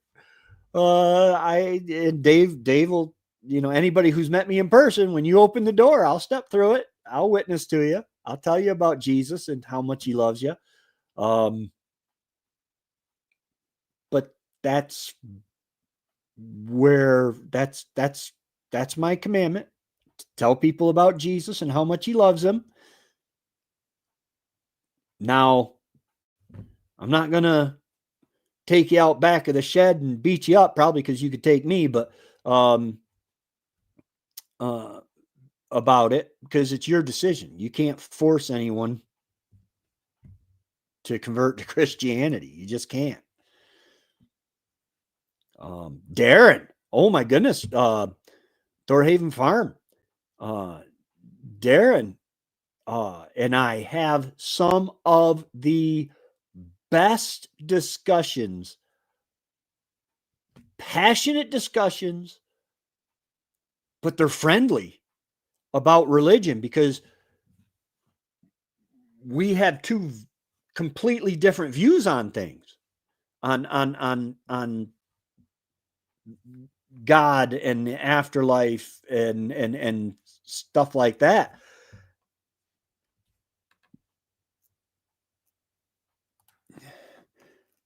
Dave will, anybody who's met me in person, when you open the door, I'll step through it. I'll witness to you. I'll tell you about Jesus and how much he loves you. But that's where that's my commandment, to tell people about Jesus and how much he loves them. Now, I'm not going to take you out back of the shed and beat you up, probably because you could take me, but about it, because it's your decision. You can't force anyone to convert to Christianity. You just can't. Darren, oh my goodness, Thorhaven Farm. Darren and I have some of the best discussions, passionate discussions, but they're friendly, about religion, because we have two completely different views on things, on God and the afterlife and stuff like that.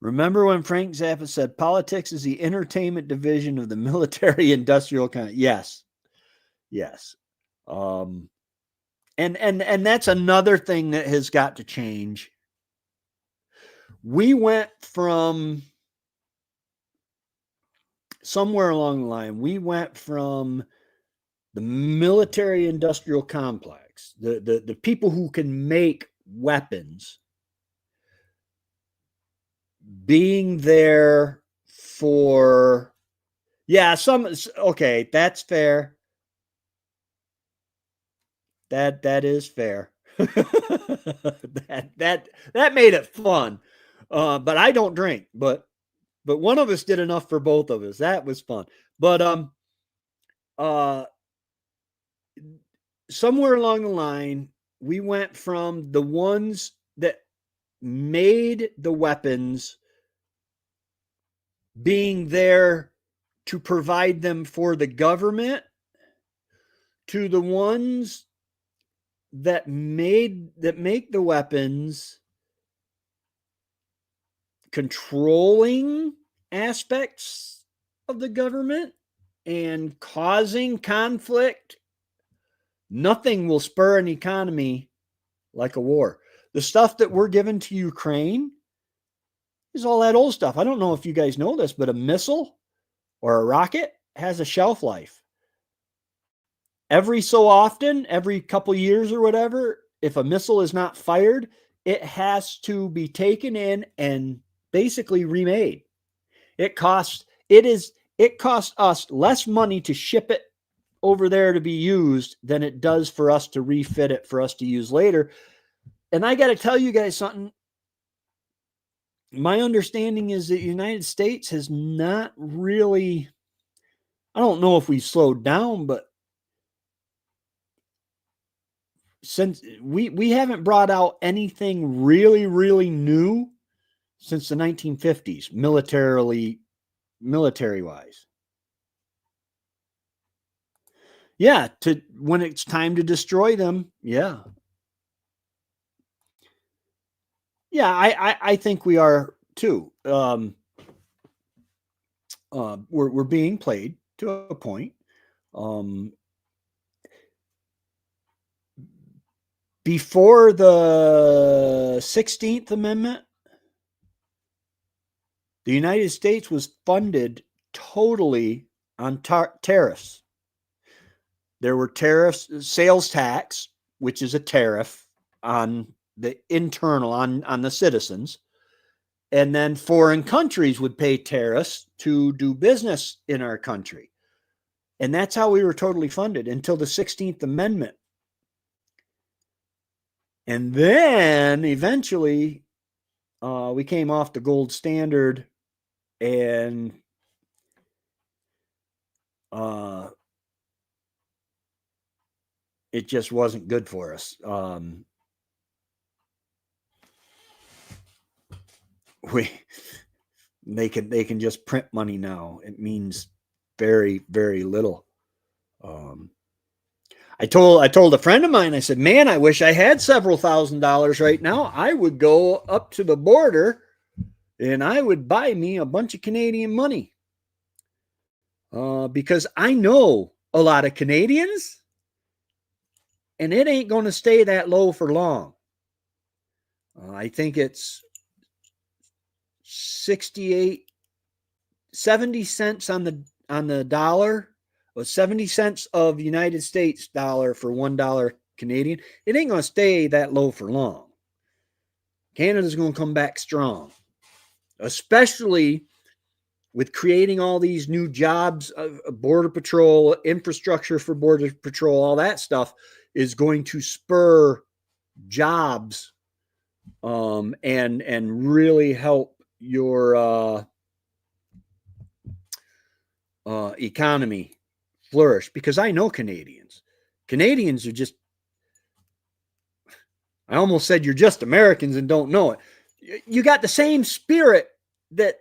Remember when Frank Zappa said politics is the entertainment division of the military industrial kind? Yes. And that's another thing that has got to change. We went from somewhere along the line, we went from the military industrial complex, the people who can make weapons, being there for, okay, that's fair. That is fair. that made it fun. But I don't drink, but one of us did enough for both of us. That was fun. But somewhere along the line, we went from the ones that made the weapons being there to provide them for the government to the ones that make the weapons controlling aspects of the government and causing conflict. Nothing will spur an economy like a war. The stuff that we're giving to Ukraine is all that old stuff. I don't know if you guys know this, but a missile or a rocket has a shelf life. Every so often, every couple years or whatever, if a missile is not fired, it has to be taken in and basically remade. It costs us less money to ship it over there to be used than it does for us to refit it for us to use later. And I got to tell you guys something. My understanding is that the United States has not really, I don't know if we've slowed down, but since we haven't brought out anything really, really new since the 1950s, military wise. Yeah, when it's time to destroy them, yeah. Yeah, I think we are too. We're being played to a point. Before the 16th Amendment, the United States was funded totally on tariffs. There were tariffs, sales tax, which is a tariff on the internal, on the citizens. And then foreign countries would pay tariffs to do business in our country. And that's how we were totally funded until the 16th Amendment. And then eventually we came off the gold standard, and it just wasn't good for us. They can just print money now. It means very, very little. I told a friend of mine, I said, man, I wish I had several $1,000s right now. I would go up to the border and I would buy me a bunch of Canadian money. Because I know a lot of Canadians, and it ain't going to stay that low for long. I think it's 70 cents on the dollar, or 70 cents of United States dollar for $1 Canadian. It ain't going to stay that low for long. Canada's going to come back strong, especially with creating all these new jobs, border patrol, infrastructure for border patrol, all that stuff is going to spur jobs and really help your economy flourish. Because I know Canadians are just, I almost said you're just Americans and don't know it. You got the same spirit that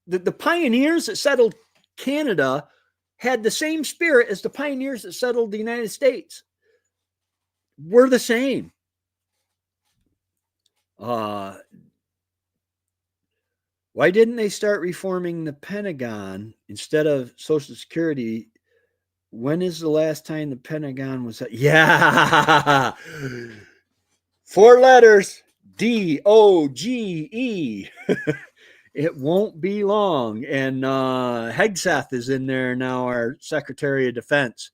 the pioneers that settled Canada had, the same spirit as the pioneers that settled the United States. We're the same. Why didn't they start reforming the Pentagon instead of Social Security? When is the last time the Pentagon was? Yeah. 4 letters, DOGE. It won't be long. And Hegseth is in there now, our Secretary of Defense.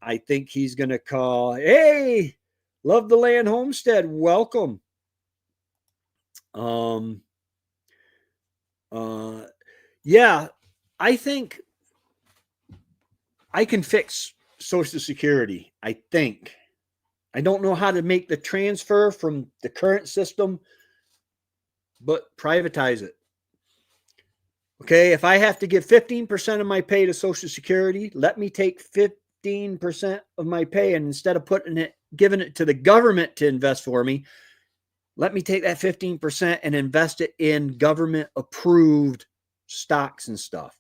I think he's going to call, hey, love the land Homestead, welcome. Yeah, I think I can fix Social Security. I think. I don't know how to make the transfer from the current system, but privatize it. Okay, if I have to give 15% of my pay to Social Security, let me take 15% of my pay, and instead of giving it to the government to invest for me, let me take that 15% and invest it in government approved stocks and stuff.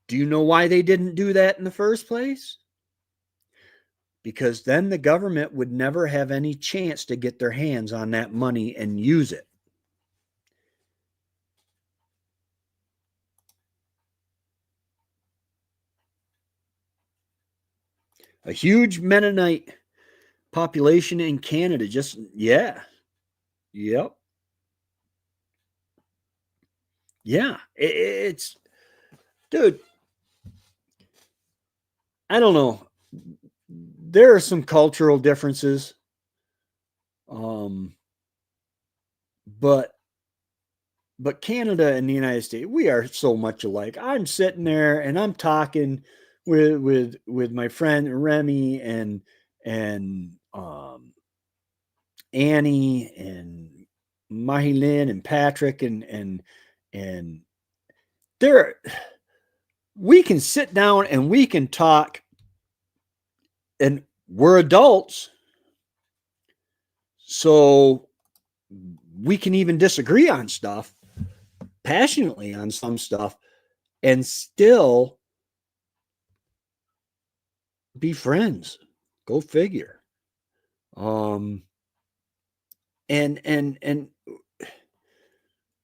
Do you know why they didn't do that in the first place? Because then the government would never have any chance to get their hands on that money and use it. A huge Mennonite population in Canada. Just, yeah. Yep. Yeah. It's, dude, I don't know. There are some cultural differences. But Canada and the United States, we are so much alike. I'm sitting there and I'm talking with my friend Remy and Annie and Mahilin and Patrick and there, we can sit down and we can talk, and we're adults, so we can even disagree on stuff, passionately on some stuff, and still be friends. Go figure. And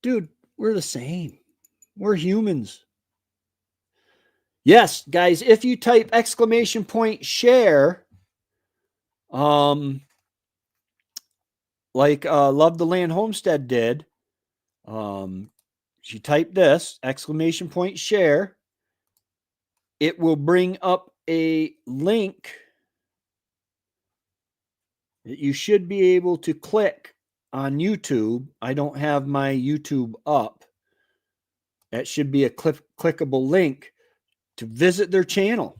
dude, we're the same. We're humans. Yes, guys, if you type !share, like Love the Land Homestead did, she typed this !share, it will bring up a link that you should be able to click on YouTube. I don't have my YouTube up. That should be a clickable link to visit their channel.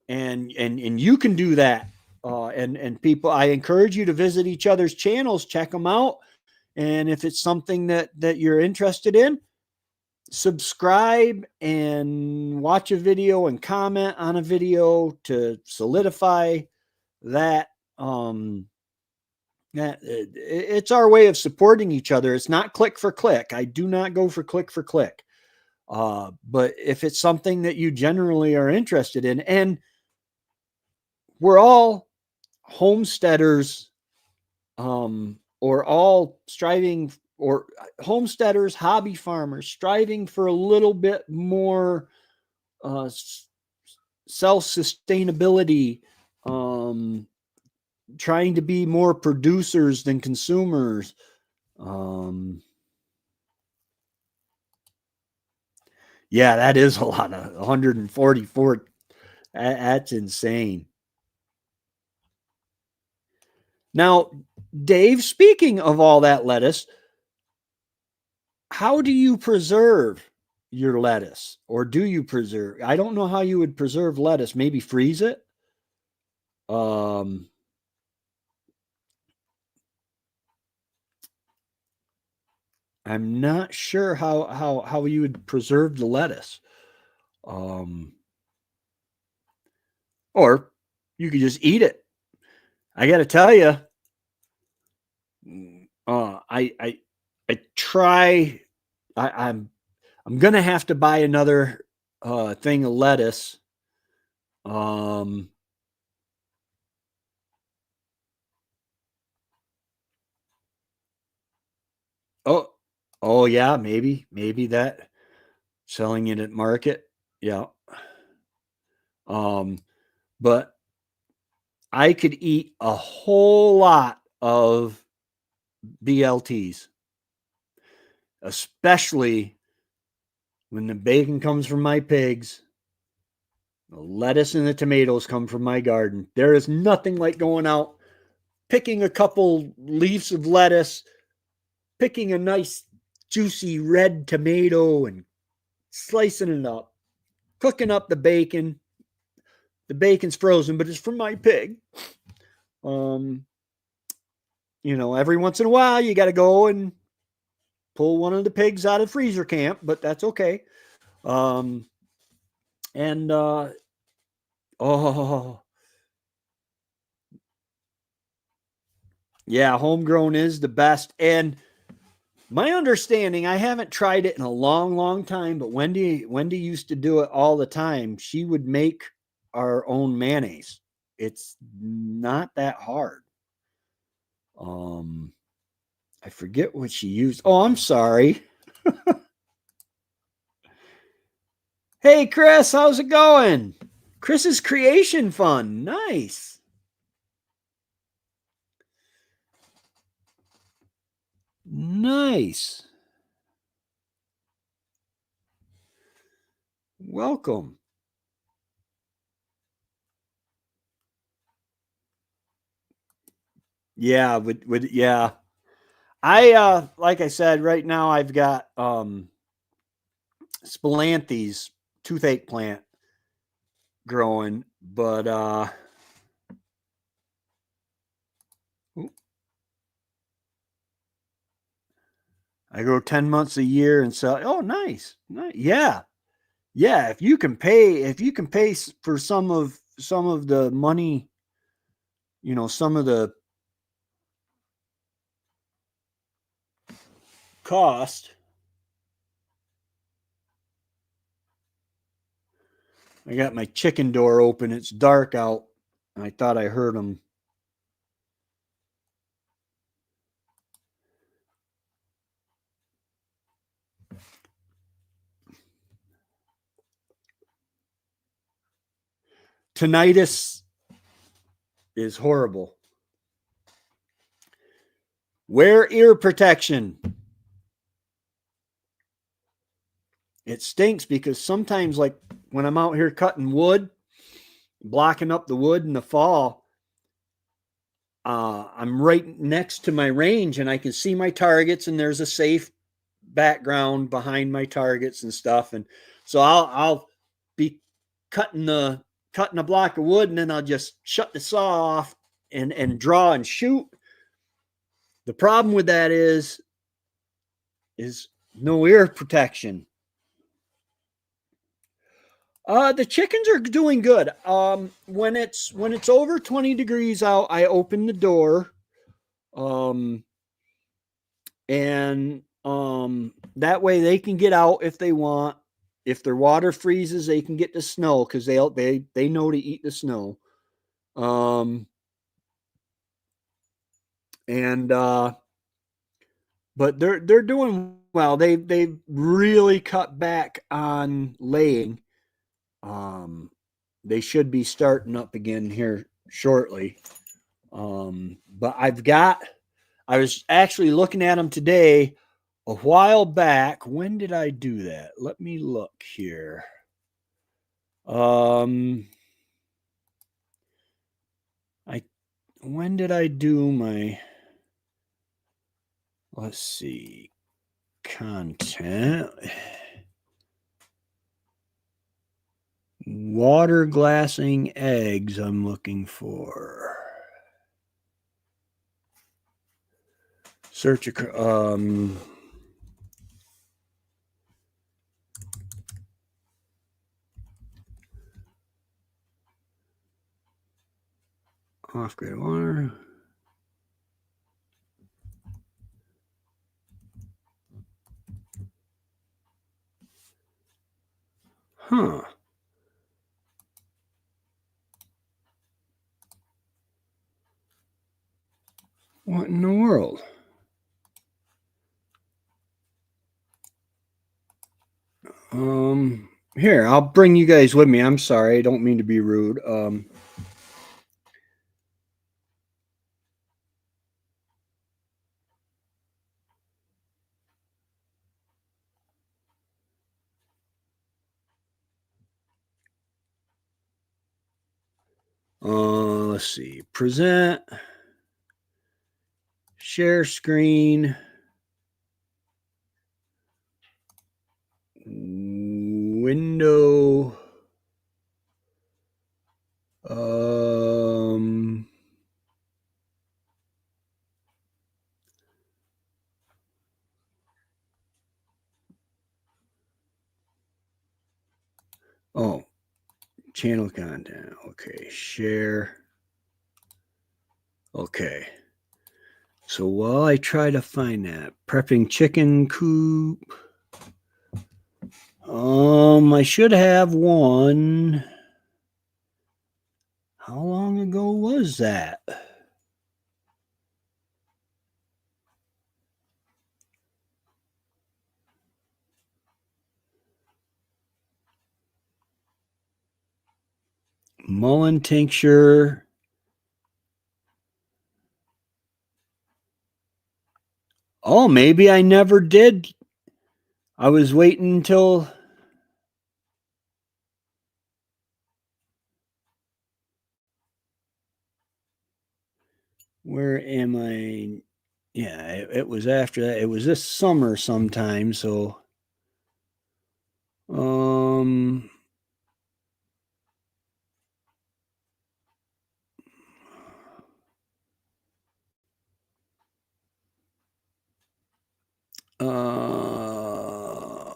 And you can do that. And people, I encourage you to visit each other's channels, check them out. And if it's something that you're interested in, subscribe and watch a video and comment on a video to solidify that. That it's our way of supporting each other. It's not click for click. I do not go for click for click. But if it's something that you generally are interested in, and we're all homesteaders, or all striving, or homesteaders, hobby farmers, striving for a little bit more self-sustainability, trying to be more producers than consumers. Yeah, that is a lot of 144. That's insane. Now, Dave, speaking of all that lettuce, how do you preserve your lettuce? Or do you preserve? I don't know how you would preserve lettuce. Maybe freeze it. I'm not sure how you would preserve the lettuce. Or you could just eat it. I got to tell you, I try. I'm gonna have to buy another thing of lettuce. Oh yeah, maybe that, selling it at market. Yeah. But I could eat a whole lot of BLTs, especially when the bacon comes from my pigs, the lettuce and the tomatoes come from my garden. There is nothing like going out, picking a couple leaves of lettuce, picking a nice juicy red tomato and slicing it up, cooking up the bacon. The bacon's frozen, but it's from my pig. Every once in a while you got to go and pull one of the pigs out of freezer camp, but that's okay. Oh, yeah, homegrown is the best. And my understanding, I haven't tried it in a long, long time, but Wendy used to do it all the time. She would make our own mayonnaise. It's not that hard. I forget what she used. Oh, I'm sorry. Hey, Chris, how's it going? Chris's Creation Fun. Nice. Nice. Welcome. Yeah, yeah. I like I said, right now I've got Spilanthes toothache plant growing, but I go 10 months a year and sell. Oh, nice. Yeah. Yeah, if you can pay for some of the money, some of the cost. I got my chicken door open. It's dark out. I thought I heard them. Tinnitus is horrible. Wear ear protection. It stinks because sometimes, like when I'm out here cutting wood, blocking up the wood in the fall, I'm right next to my range and I can see my targets, and there's a safe background behind my targets and stuff. And so I'll be cutting the cutting a block of wood, and then I'll just shut the saw off and draw and shoot. The problem with that is no ear protection. The chickens are doing good. When it's over 20 degrees out, I open the door, um, and that way they can get out if they want. If their water freezes, they can get the snow because they know to eat the snow. Um, and But they're doing well. They've really cut back on laying. Um, they should be starting up again here shortly. But I was actually looking at them today a while back. When did I do that? Let me look here. Um, I when did I do my? Let's see, content. Water glassing eggs, I'm looking for. Search off grid water. Huh. What in the world? Here, I'll bring you guys with me. I'm sorry, I don't mean to be rude. Let's see. Present, share screen, window. Um, oh, channel content. Okay, share. Okay. So while I try to find that, prepping chicken coop. I should have one. How long ago was that? Mullein tincture. Oh, maybe I never did. I was waiting until. Where am I? Yeah, it was after that. It was this summer sometime. So, um, uh,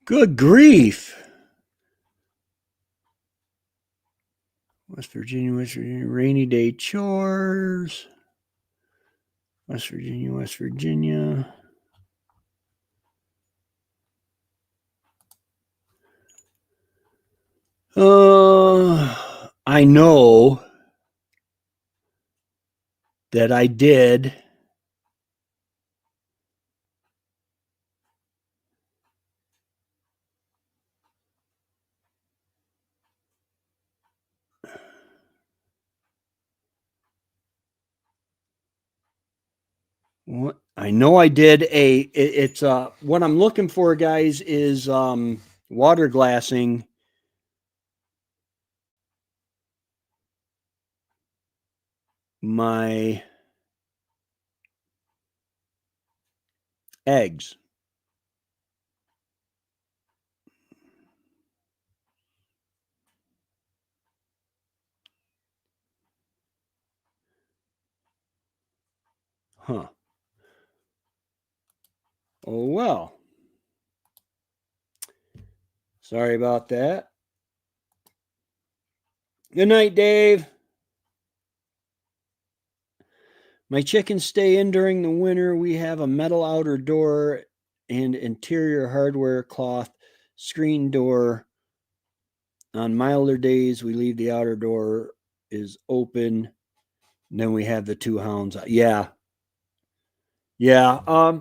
good grief. West Virginia, rainy day chores. West Virginia, West Virginia. I know that I did. I know I did it's what I'm looking for, guys, is water glassing my eggs. Huh. Oh well. Sorry about that. Good night, Dave. My chickens stay in during the winter. We have a metal outer door and interior hardware cloth screen door. On milder days, we leave the outer door is open. Then we have the two hounds. Yeah. Yeah.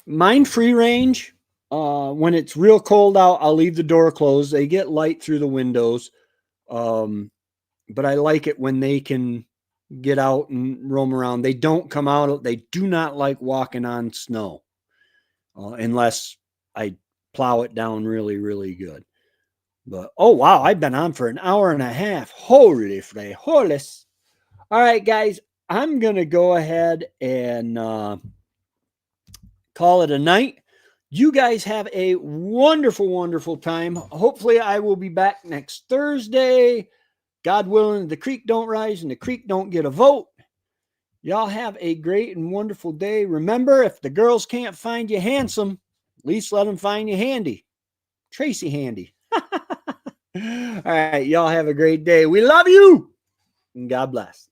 Mine free range. When it's real cold out, I'll leave the door closed. They get light through the windows. But I like it when they can get out and roam around. They don't come out. They do not like walking on snow unless I plow it down really, really good. But oh wow, I've been on for an hour and a half. Holy frijoles. All right, guys, I'm gonna go ahead and call it a night. You guys have a wonderful, wonderful time. Hopefully, I will be back next Thursday. God willing, the creek don't rise and the creek don't get a vote. Y'all have a great and wonderful day. Remember, if the girls can't find you handsome, at least let them find you handy. Tracy Handy. All right, y'all have a great day. We love you. And God bless.